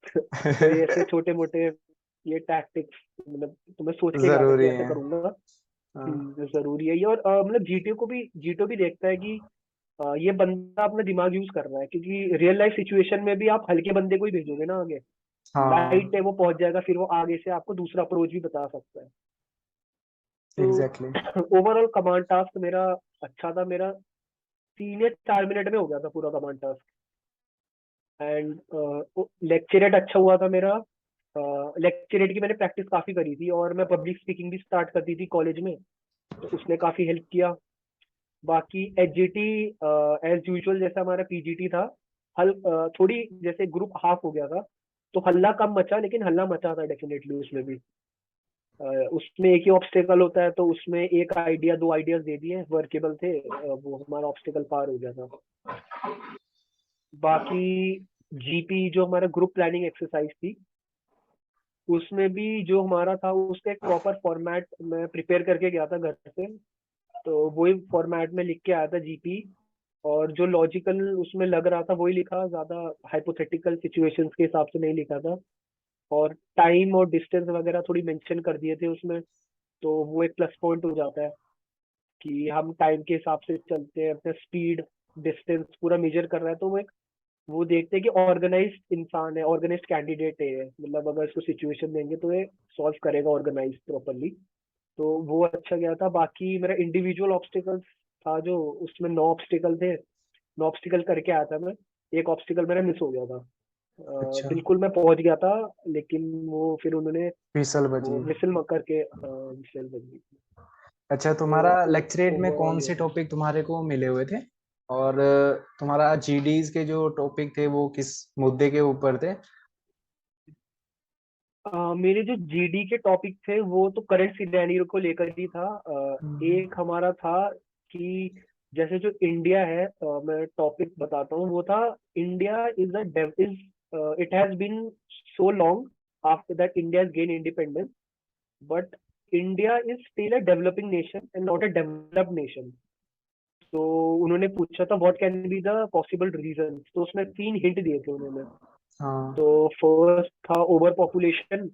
तो ये ऐसे छोटे मोटे ये टैक्टिक्स, मतलब तो मैं सोच के गया था कि जरूरी ऐसे है। करूंगा। हाँ जरूरी है ये। और मतलब जीटीओ भी देखता है कि ये बंदा अपना दिमाग यूज कर रहा है, क्योंकि रियल लाइफ सिचुएशन में भी आप हल्के बंदे को ही भेजोगे ना आगे, लाइट है हाँ। वो पहुंच जाएगा, फिर वो आगे से आपको दूसरा अप्रोच भी बता सकता है। तो एग्जैक्टली। ओवरऑल कमांड टास्क मेरा अच्छा था, मेरा 3 या 4 मिनट में हो गया था पूरा कमांड टास्क। एंड लेक्चरेट अच्छा हुआ था मेरा। लेक्चरेट की मैंने प्रैक्टिस काफी करी थी, और मैं पब्लिक स्पीकिंग भी स्टार्ट कर दी थी कॉलेज में, तो उसने काफी हेल्प किया। बाकी एचजीटी एज यूजुअल जैसा हमारा पीजीटी था, थोड़ी जैसे ग्रुप हाफ हो गया था, तो हल्ला कम मचा, लेकिन हल्ला मचा था डेफिनेटली उसमें भी। उसमें एक ही ऑब्स्टेकल होता है, तो उसमें एक आइडिया दो आइडियाज दे दिए, वर्केबल थे, वो हमारा ऑब्स्टेकल पार हो गया था। बाकी जीपी जो हमारा ग्रुप प्लानिंग एक्सरसाइज थी, उसमें भी जो हमारा था उसका एक प्रॉपर फॉर्मेट मैं प्रिपेयर करके गया था घर से। तो वही फॉर्मेट में लिख के आया था जीपी, और जो लॉजिकल उसमें लग रहा था वही लिखा, ज्यादा हाइपोथेटिकल सिचुएशंस के हिसाब से नहीं लिखा था। और टाइम और डिस्टेंस वगैरह थोड़ी मेंशन कर दिए थे उसमें, तो वो एक प्लस पॉइंट हो जाता है कि हम टाइम के हिसाब से चलते हैं, अपना स्पीड डिस्टेंस पूरा मेजर कर रहा है, तो वो देखते हैं कि ऑर्गेनाइज्ड इंसान है, ऑर्गेनाइज्ड कैंडिडेट है, मतलब अगर इसको सिचुएशन देंगे तो ये सॉल्व करेगा ऑर्गेनाइज प्रॉपरली। तो वो अच्छा गया था। बाकी मेरा इंडिविजुअल ऑब्स्टिकल्स था, जो उसमें 9 ऑब्स्टिकल थे, 9 ऑब्स्टिकल करके आया था मैं। एक ऑब्स्टिकल मेरा मिस हो गया था। अच्छा। बिल्कुल मैं पहुंच गया था, लेकिन वो फिर उन्होंने फीसल बजी। वो विसिल करके विसिल बजी। अच्छा, तो तुम्हारा लेक्चरेट में कौन ओवरऑल ये से था। टॉपिक तुम्हारे को मिले हुए थे, और तुम्हारा जीडीज के जो टॉपिक थे वो किस मुद्दे के ऊपर थे? मेरे जो जीडी के टॉपिक थे वो तो करंट सिनेरियो को लेकर ही था। हम्म। एक हमारा था कि जैसे जो इंडिया है, मैं टॉपिक बताता हूँ, वो था India is is it has been so long after that India has gain independence, but India is still a developing nation and not a developed nation. तो उन्होंने पूछा था what can be the possible reason, तो उसमें 3 हिंट दिए थे उन्होंने। हाँ। तो फर्स्ट था ओवर पॉपुलेशन,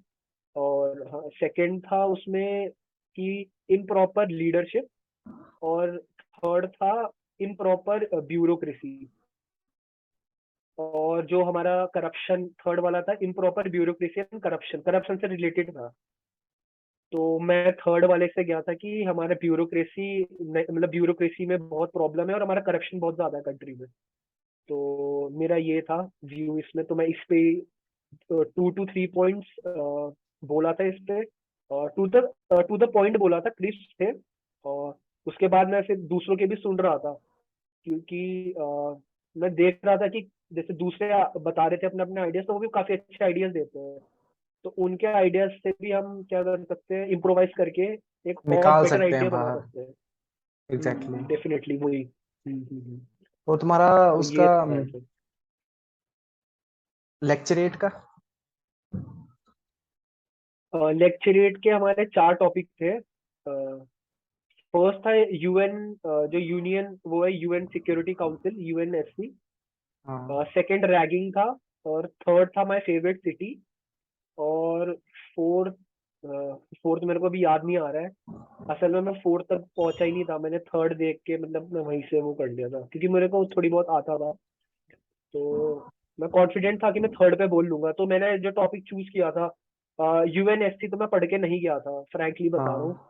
और सेकंड था उसमें कि इम्प्रॉपर लीडरशिप, और थर्ड था इम्प्रॉपर ब्यूरोक्रेसी। और जो हमारा करप्शन थर्ड वाला था, improper bureaucracy and corruption, corruption से रिलेटेड था। तो मैं थर्ड वाले से गया था कि हमारा ब्यूरोक्रेसी, मतलब ब्यूरोक्रेसी में बहुत प्रॉब्लम है और हमारा करप्शन बहुत ज्यादा है कंट्री में। तो मेरा ये था व्यू इसमें, तो मैं इस पे 2 to 3 पॉइंट्स बोला था इस पे, टू द पॉइंट बोला था, क्रिस्प थे। और उसके बाद मैं फिर दूसरों के भी सुन रहा था, क्योंकि मैं देख रहा था कि जैसे दूसरे बता रहे थे अपने अपने आइडियाज, तो वो भी काफी अच्छे आइडियाज देते हैं। तो उनके आइडियाज से भी हम क्या कर सकते हैं, इम्प्रोवाइज करके एक और निकाल बेटर सकते हैं आइडिया बना बाहर। सकते हैं। एग्जैक्टली। डेफिनेटली वही। और तुम्हारा तो उसका ये था ऐसे। लेक्चरेट का। लेक्चरेट के हमारे 4 टॉपिक थे। फर्स्ट था यूएन, जो यूनियन वो है यूएन सिक्योरिटी काउंसिल, यूएनएससी। हाँ। सेकंड रैगिंग था, और थर्ड था माय फेवरेट सिटी, और फोर्थ फोर्थ मेरे को अभी याद नहीं आ रहा है। असल में मैं फोर्थ तक पहुंचा ही नहीं था, मैंने थर्ड देख के मतलब मैं वहीं से वो कर लिया था, क्योंकि मेरे को थोड़ी बहुत आता था। तो मैं कॉन्फिडेंट था कि मैं थर्ड पे बोल लूंगा, तो मैंने जो टॉपिक चूज किया था, यूएनएससी, तो मैं पढ़ के नहीं गया था, फ्रैंकली बता रहा हूँ। हाँ।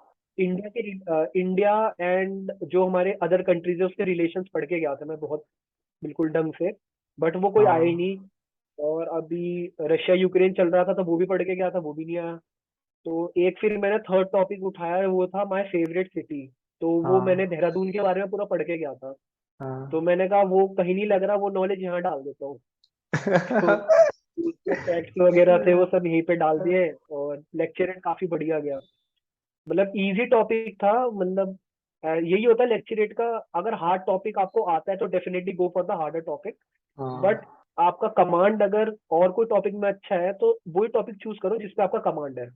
इंडिया एंड जो हमारे अदर कंट्रीज है उसके रिलेशंस पढ़ के गया था मैं बहुत, बिल्कुल ढंग से। बट वो कोई आया ही हाँ। नहीं। और अभी रशिया यूक्रेन चल रहा था, तो वो भी पढ़ के गया था, वो भी नहीं आया। तो एक फिर मैंने थर्ड टॉपिक उठाया, वो था माय फेवरेट सिटी। तो वो मैंने हाँ। देहरादून के बारे में पूरा पढ़ के गया था। तो हाँ। मैंने कहा वो कहीं नहीं लग रहा, वो नॉलेज यहाँ डाल देता हूँ। तो उसके फैक्ट्स वगैरह थे वो सब यहीं पे डाल दिए, और लेक्चर काफी बढ़िया गया। मतलब इजी टॉपिक था, मतलब यही होता है लेक्चरेट का। अगर हार्ड टॉपिक आपको आता है तो definitely go for the harder topic. But हाँ। आपका कमांड अगर और कोई टॉपिक में अच्छा है, तो वही टॉपिक चूज करो जिसपे आपका कमांड है।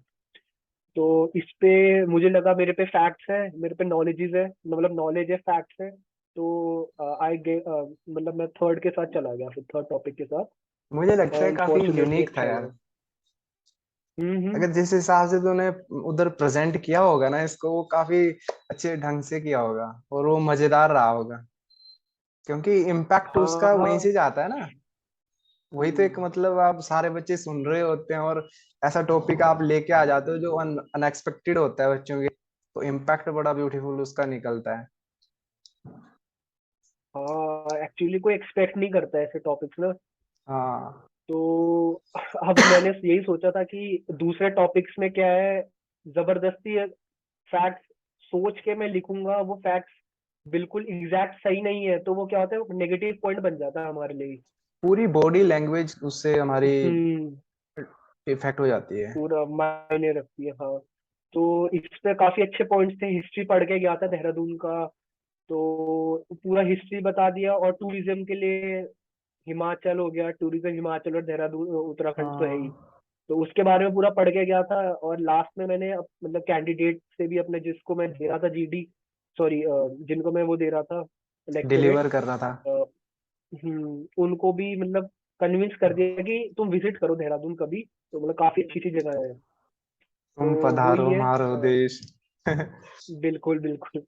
तो इस पे मुझे लगा मेरे पे फैक्ट्स है, मेरे पे नॉलेजेस है, मतलब नॉलेज है, फैक्ट्स है। तो आई गे मतलब मैं थर्ड के साथ चला गया, फिर थर्ड टॉपिक के साथ। मुझे लगता है एंड काफी फॉर्चुनेटली यूनिक था अच्छा यार। हुआ। हम्म। अगर जिस हिसाब से तूने उधर प्रेजेंट किया होगा ना इसको, वो काफी अच्छे ढंग से किया होगा और वो मजेदार रहा होगा, क्योंकि इम्पैक्ट हाँ उसका वहीं हाँ। से जाता है ना। वही तो एक हम्म। मतलब, आप सारे बच्चे सुन रहे होते हैं और ऐसा टॉपिक आप लेके आ जाते हो जो अनएक्सपेक्टेड होता है बच्चों के, तो इम्पैक्ट बड़ा ब्यूटीफुल उसका निकलता है। हाँ, एक्चुअली कोई एक्सपेक्ट नहीं करता ऐसे टॉपिक्स ना। हाँ। तो अब मैंने यही सोचा था कि दूसरे टॉपिक्स में क्या है, जबरदस्ती फैक्ट्स सोच के मैं लिखूंगा, वो फैक्ट्स बिल्कुल एग्जैक्ट सही नहीं है, तो वो क्या होता है, नेगेटिव पॉइंट बन जाता है हमारे लिए। पूरी बॉडी लैंग्वेज उससे हमारी हम्म। इफेक्ट हो जाती है। पूरा मायने रखती है, हाँ। तो इस पे काफी अच्छे पॉइंट्स थे, हिस्ट्री पढ़ के गया था देहरादून का। तो पूरा हिस्ट्री बता दिया, और टूरिज्म के लिए हिमाचल हो गया, टूरिज्म हिमाचल, और देहरादून उत्तराखंड तो है ही। हाँ। तो उसके बारे में पूरा पढ़ के गया था। और लास्ट में मैंने मतलब कैंडिडेट से भी अपने, जिसको मैं दे रहा था जीडी, सॉरी, जिनको मैं वो दे रहा था लेक्चरेट, डिलीवर कर रहा था। उनको भी मतलब कन्विंस कर दिया कि तुम विजिट करो देहरादून कभी, तो मतलब काफी अच्छी अच्छी जगह है। तो तुम वही पधारो है, मारो देश। बिल्कुल बिल्कुल।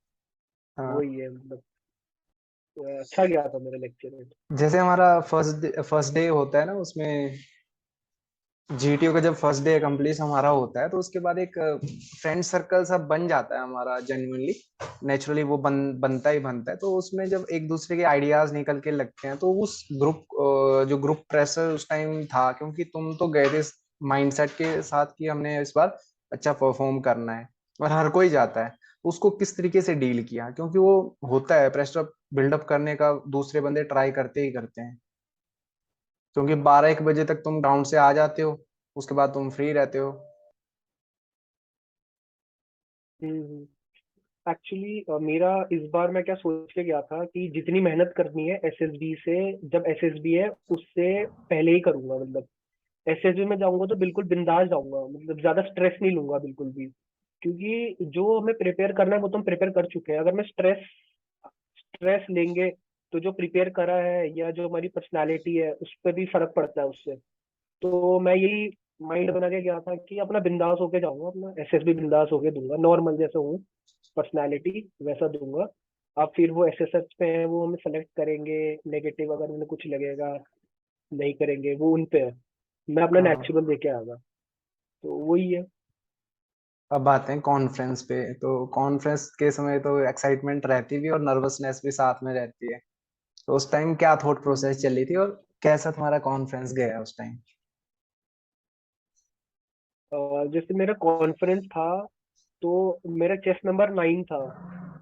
हाँ। वही है मतलब, अच्छा गया था मेरा लेक्चरेट। जैसे हमारा फर्स्ट डे होता है ना, उसमें जीटीओ का जब फर्स्ट डे कंप्लीट हमारा होता है, तो उसके बाद एक फ्रेंड सर्कल सब बन जाता है हमारा जेन्युइनली। नेचुरली वो बनता ही बनता है। तो उसमें जब एक दूसरे के आइडियाज निकल के लगते हैं, तो उस ग्रुप, जो ग्रुप प्रेशर उस टाइम था, क्योंकि तुम तो गए थे माइंडसेट के साथ कि हमने इस बार अच्छा परफॉर्म करना है, और हर कोई जाता है। उसको किस तरीके से डील किया, क्योंकि वो होता है प्रेशर बिल्डअप करने का, दूसरे बंदे ट्राई करते ही करते हैं, क्योंकि 12-1 बजे तक तुम ग्राउंड से आ जाते हो, उसके बाद तुम फ्री रहते हो। एक्चुअली मेरा इस बार मैं क्या सोच के गया था कि जितनी मेहनत करनी है एसएसबी से, जब एसएसबी है उससे पहले ही करूंगा। मतलब एसएसबी में जाऊंगा तो बिल्कुल बिंदास जाऊंगा, मतलब ज्यादा स्ट्रेस नहीं लूंगा बिल्कुल भी। क्योंकि जो हमें प्रिपेयर करना है वो तो हम प्रिपेयर कर चुके हैं। अगर मैं स्ट्रेस स्ट्रेस लेंगे तो जो प्रिपेयर करा है या जो हमारी पर्सनालिटी है उस पर भी फर्क पड़ता है उससे। तो मैं यही माइंड बना के गया था कि अपना बिंदास होके जाऊंगा, अपना एसएसबी बिंदास होके दूंगा, नॉर्मल जैसे हूँ पर्सनालिटी वैसा दूंगा। अब फिर वो एसएसएच पे है, वो हमें सेलेक्ट करेंगे, नेगेटिव अगर उन्हें कुछ लगेगा नहीं करेंगे वो उन पे है। मैं अपना हाँ। नेचुरल देके आएगा, तो वही है। अब आते हैं कॉन्फ्रेंस पे। तो कॉन्फ्रेंस के समय तो एक्साइटमेंट रहती भी और नर्वसनेस भी साथ में रहती है। तो उस टाइम क्या थॉट प्रोसेस चली थी और कैसा तुम्हारा कॉन्फ्रेंस गया उस टाइम? जैसे मेरा कॉन्फ्रेंस था तो मेरा चेस नंबर 9 था।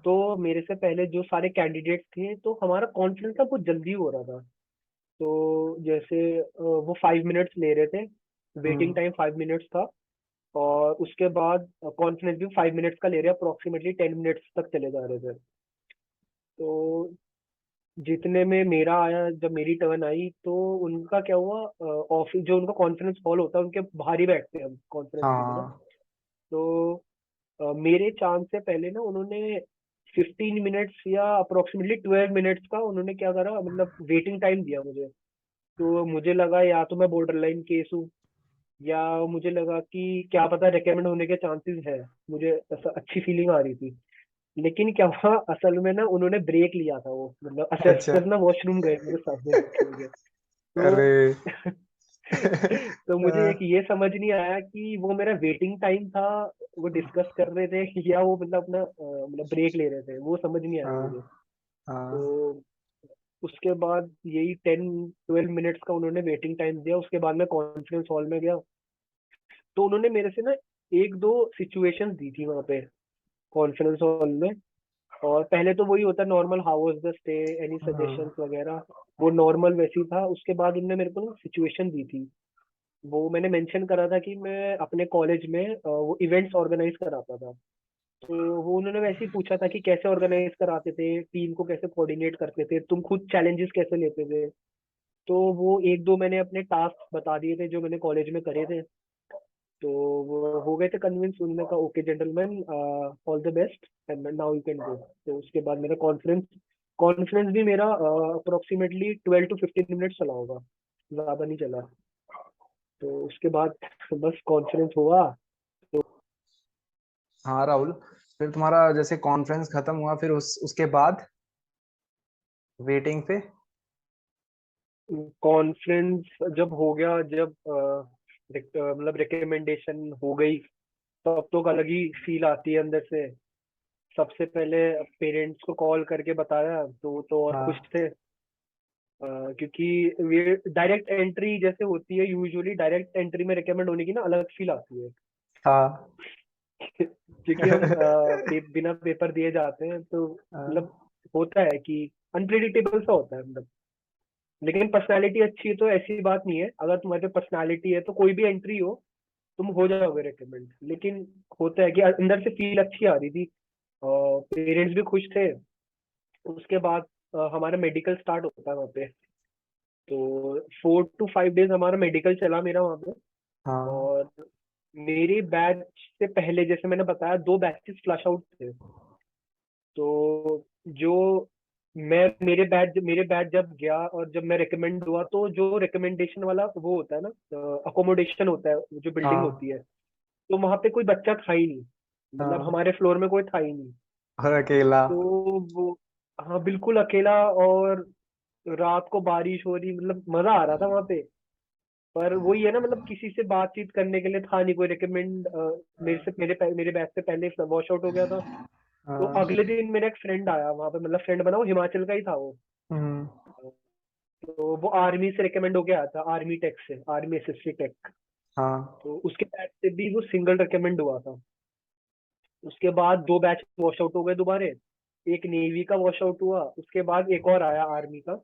तो मेरे से पहले जो सारे कैंडिडेट थे तो हमारा कॉन्फ्रेंस था बहुत जल्दी हो रहा था। तो जैसे वो 5 मिनट्स ले रहे थे, वेटिंग हम्म। टाइम 5 मिनट्स था। और उसके बाद कॉन्फ्रेंस भी 5 मिनट्स का ले रहे हैं, अप्रोक्सीमेटली 10 मिनट्स तक चले जा रहे थे। तो जितने में मेरा आया, जब मेरी टर्न आई तो उनका क्या हुआ, ऑफिस जो उनका कॉन्फ्रेंस हॉल होता है उनके बाहर ही बैठते हैं हम कॉन्फ्रेंस के लिए ना। हाँ। तो मेरे चांस से पहले ना उन्होंने 15 मिनट्स या अप्रोक्सीमेटली 12 मिनट्स का उन्होंने क्या करा, मतलब वेटिंग टाइम दिया मुझे। तो मुझे लगा या तो मैं बॉर्डर लाइन केस हूँ, या मुझे लगा कि क्या पता रिकमेंड होने के चांसेस है। मुझे ऐसा अच्छी फीलिंग आ रही थी। लेकिन क्या हुआ असल में ना, उन्होंने ब्रेक लिया था, वो मतलब अच्छा। असेसर ना वॉशरूम गए मेरे सामने बैठे हुए। अरे। तो तो मुझे एक हाँ। ये समझ नहीं आया कि वो मेरा वेटिंग टाइम था, वो डिस्कस कर रहे थे या वो मतलब अपना मतलब ब्रेक ले रहे थे, वो समझ नहीं आया हाँ। मुझे। हाँ। तो उसके बाद यही 10-12 मिनट्स का उन्होंने वेटिंग टाइम दिया। उसके बाद मैं कॉन्फ्रेंस हॉल में गया तो उन्होंने मेरे से ना एक दो सिचुएशंस दी थी वहां पे कॉन्फ्रेंस हॉल में। और पहले तो वही होता है normal, how was the stay, any suggestions हाँ। वगैरह, वो नॉर्मल वैसी था। उसके बाद उन्होंने मेरे को ना सिचुएशन दी थी। वो मैंने मेंशन करा था कि मैं अपने कॉलेज में वो इवेंट्स ऑर्गेनाइज कराता था। तो वो उन्होंने वैसे ही पूछा था कि कैसे ऑर्गेनाइज कराते थे, टीम को कैसे कोऑर्डिनेट करते थे, तुम खुद चैलेंजेस कैसे लेते थे। तो वो एक दो मैंने अपने टास्क बता दिए थे जो मैंने कॉलेज में करे थे। तो वो हो गए थे कन्विंस, उन्होंने कहा okay gentleman, all the best and now you can go. तो उसके बाद मेरा कॉन्फ्रेंस कॉन्फ्रेंस भी मेरा अप्रोक्सीमेटली 12 to 15 मिनट्स चला होगा, ज्यादा नहीं चला। तो उसके बाद बस कॉन्फ्रेंस हुआ। हाँ राहुल, फिर तुम्हारा जैसे कॉन्फ्रेंस खत्म हुआ, फिर उसके बाद वेटिंग पे। कॉन्फ्रेंस जब हो गया, जब मतलब रिकमेंडेशन हो गई, तब तो एक अलग ही फील आती है अंदर से। सबसे पहले पेरेंट्स को कॉल करके बताया तो वो तो और खुश हाँ। थे। क्योंकि ये डायरेक्ट एंट्री जैसे होती है, यूजुअली डायरेक्ट एंट्री में रिकमेंड होने की ना अलग फील आती है। हाँ। क्योंकि हम बिना पेपर दिए जाते हैं तो मतलब हाँ। होता है कि अनप्रिडिक्टेबल सा होता है मतलब। लेकिन पर्सनालिटी अच्छी है तो ऐसी बात नहीं है, अगर तुम्हारे पे पर्सनालिटी है तो कोई भी एंट्री हो तुम हो जाओगे रिकमेंड। लेकिन होता है कि अंदर से फील अच्छी आ रही थी और पेरेंट्स भी खुश थे। उसके बाद हमारा मेडिकल स्टार्ट होता है वहाँ पे। तो 4 to 5 डेज हमारा मेडिकल चला मेरा वहाँ पे। हाँ। और मेरी बैच से पहले जैसे मैंने बताया 2 बैचेस फ्लश आउट थे। तो जो मेरे बैच जब गया और जब मैं रिकमेंड हुआ तो जो रिकमेंडेशन वाला वो होता है ना, अकोमोडेशन होता है जो बिल्डिंग हाँ। होती है, तो वहां पे कोई बच्चा था ही नहीं। मतलब हाँ। हमारे फ्लोर में कोई था ही नहीं। और अकेला। तो वो, हाँ बिल्कुल अकेला। और रात को बारिश हो रही, मतलब मजा आ रहा था वहां पे। पर वही है ना, मतलब किसी से बातचीत करने के लिए था नहीं कोई रिकमेंड। मेरे बैच से पहले वॉश आउट हो गया था। तो हाँ। अगले दिन मेरा एक फ्रेंड आया वहां पे, मतलब फ्रेंड बना, वो हिमाचल का ही था वो। हम्म। तो वो आर्मी से रिकमेंड हो गया था, आर्मी टेक से, आर्मी एसएससी टेक। हाँ। तो उसके बैच से भी वो सिंगल रिकमेंड हुआ था। उसके बाद 2 बैच वॉश आउट हो गए दोबारे। एक नेवी का वॉश आउट हुआ, उसके बाद एक और आया आर्मी का।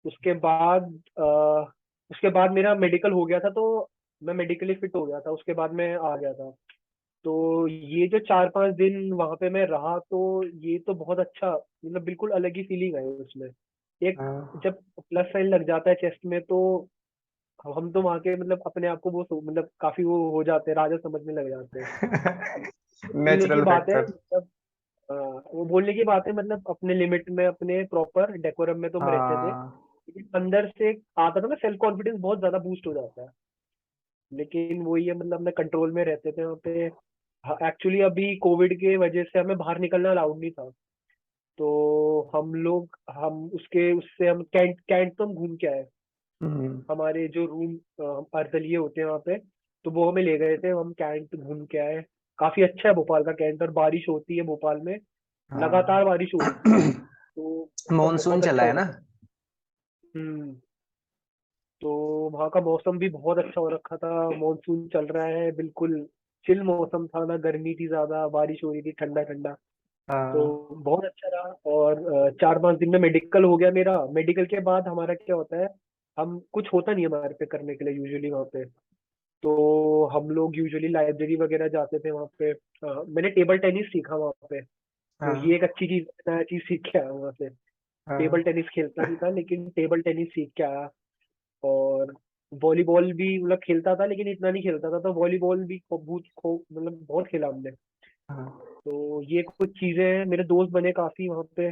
उसके बाद अ, उसके बाद मेरा मेडिकल हो गया था। तो मैं मेडिकली फिट हो गया था, उसके बाद मैं आ गया था। तो ये जो 4-5 दिन वहां पे मैं रहा, तो ये तो बहुत अच्छा, मतलब बिल्कुल अलग ही फीलिंग आई उसमें। एक हाँ। जब प्लस साइन लग जाता है चेस्ट में, तो हम तो वहां के मतलब अपने आप को वो मतलब काफी वो हो जाते हैं, राजा समझने लग जाते हैं। बोलने की नेचुरल बात है फैक्टर। मतलब, वो बोलने की बात है मतलब अपने लिमिट में, अपने प्रॉपर डेकोरम में तुम रहते थे, हाँ। लेकिन अंदर से आता था ना, सेल्फ कॉन्फिडेंस बहुत ज्यादा बूस्ट हो जाता है। लेकिन वही है, मतलब अपने कंट्रोल में रहते थे वहाँ पे। एक्चुअली अभी कोविड के वजह से हमें बाहर निकलना अलाउड नहीं था। तो हम उसके उससे हम कैंट कैंट तो हम घूम के आए। हम्म। हमारे जो रूम अर्दलिए होते हैं वहाँ पे, तो वो हमें ले गए थे, हम कैंट घूम के आए। काफी अच्छा है भोपाल का कैंट, और बारिश होती है भोपाल में, लगातार हाँ। बारिश हो रही थी। तो मतलब मॉनसून बहुत चला अच्छा है हो ना। रखा था। हम्म। तो वहाँ का मौसम भी बहुत अच्छा हो रखा था, मॉनसून चल रहा है बिल्कुल। चिल मौसम था, ना गर्मी थी ज्यादा, बारिश हो रही थी, ठंडा ठंडा। तो हाँ। बहुत अच्छा रहा। और 4-5 दिन में मेडिकल हो गया मेरा। मेडिकल के बाद हमारा क्या होता है, हम कुछ होता नहीं हमारे पे करने के लिए यूजुअली वहाँ पे। तो हम लोग यूजुअली लाइब्रेरी वगैरह जाते थे वहाँ पे। मैंने टेबल टेनिस सीखा वहाँ पे। तो ये हाँ। एक अच्छी चीज, नया चीज सीख के आया वहाँ से। टेबल हाँ। टेनिस खेलता नहीं था, लेकिन टेबल टेनिस सीख के आया। और वॉलीबॉल भी मतलब खेलता था, लेकिन इतना नहीं खेलता था, तो वॉलीबॉल भी बहुत मतलब बहुत खेला हमने। हाँ। तो ये कुछ चीजें हैं, मेरे दोस्त बने काफी वहाँ पे।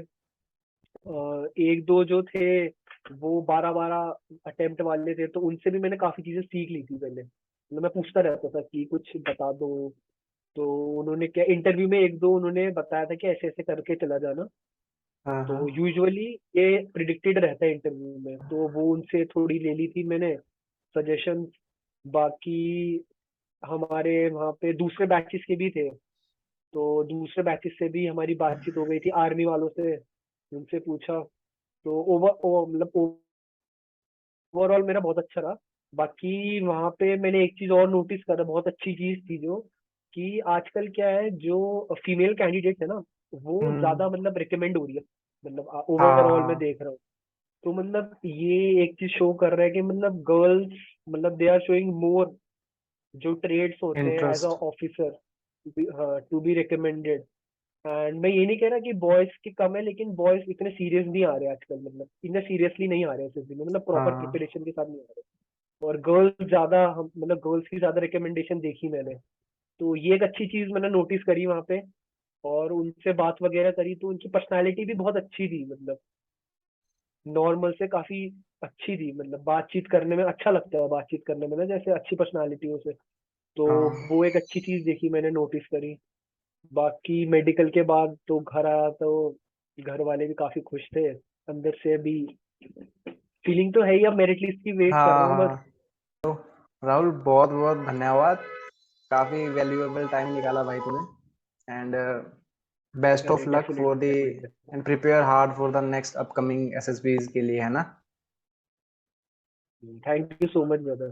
एक दो जो थे वो 12-12 अटेम्प्ट वाले थे, तो उनसे भी मैंने काफी चीजें सीख ली थी पहले। मतलब मैं पूछता रहता था कि कुछ बता दो। तो उन्होंने क्या, इंटरव्यू में एक दो उन्होंने बताया था कि ऐसे ऐसे करके चला जाना। हाँ। तो हाँ। यूजुअली ये प्रिडिक्टेड रहता है इंटरव्यू में, तो वो उनसे थोड़ी ले ली थी मैंने सजेशन। बाकी हमारे वहाँ पे दूसरे बैचेस के भी थे, तो दूसरे बैचेस से भी हमारी बातचीत हो गई थी, आर्मी वालों से। उनसे पूछा। तो मतलब ओवरऑल मेरा बहुत अच्छा रहा। बाकी वहाँ पे मैंने एक चीज और नोटिस करा, बहुत अच्छी चीज थी जो, कि आजकल क्या है, जो फीमेल कैंडिडेट है ना, वो हम्म। ज्यादा मतलब रिकमेंड हो रही है। मतलब हाँ। ओवरऑल मैं हाँ। देख रहा हूँ। तो मतलब ये एक चीज शो कर रहा है कि मतलब गर्ल्स, मतलब दे आर शोइंग मोर, जो ट्रेड्स होते हैं as a interest. Officer, to be recommended. And मैं ये नहीं कह रहा कि बॉयज की कम है, लेकिन बॉयज इतने सीरियस नहीं आ रहे आजकल, मतलब इतने सीरियसली नहीं आ रहे हैं में, मतलब प्रॉपर हाँ। प्रिपरेशन के साथ नहीं आ रहे। और गर्ल्स ज्यादा मतलब गर्ल्स की ज्यादा रिकमेंडेशन देखी मैंने। तो ये एक अच्छी चीज मैंने नोटिस करी वहाँ पे। और उनसे बात वगैरह करी, तो उनकी पर्सनालिटी भी बहुत अच्छी थी, मतलब नॉर्मल से काफी अच्छी थी। मतलब बातचीत करने में अच्छा लगता है, बातचीत करने में ना, जैसे अच्छी पर्सनालिटियों से। तो हाँ। वो एक अच्छी चीज देखी मैंने, नोटिस करी। बाकी मेडिकल के बाद तो घर आया, तो घर वाले भी काफी खुश थे। अंदर से भी फीलिंग तो है ही, अब मेरिट लिस्ट की वेट कर रहा हाँ। हूँ बस। हाँ। राहुल, बहुत बहुत धन्यवाद। काफी वैल्यूएबल टाइम निकाला भाई तूने। एंड बेस्ट ऑफ अरे luck for the, definitely definitely. And prepare hard for the next upcoming SSBs के लिए, है ना। Thank you so much brother.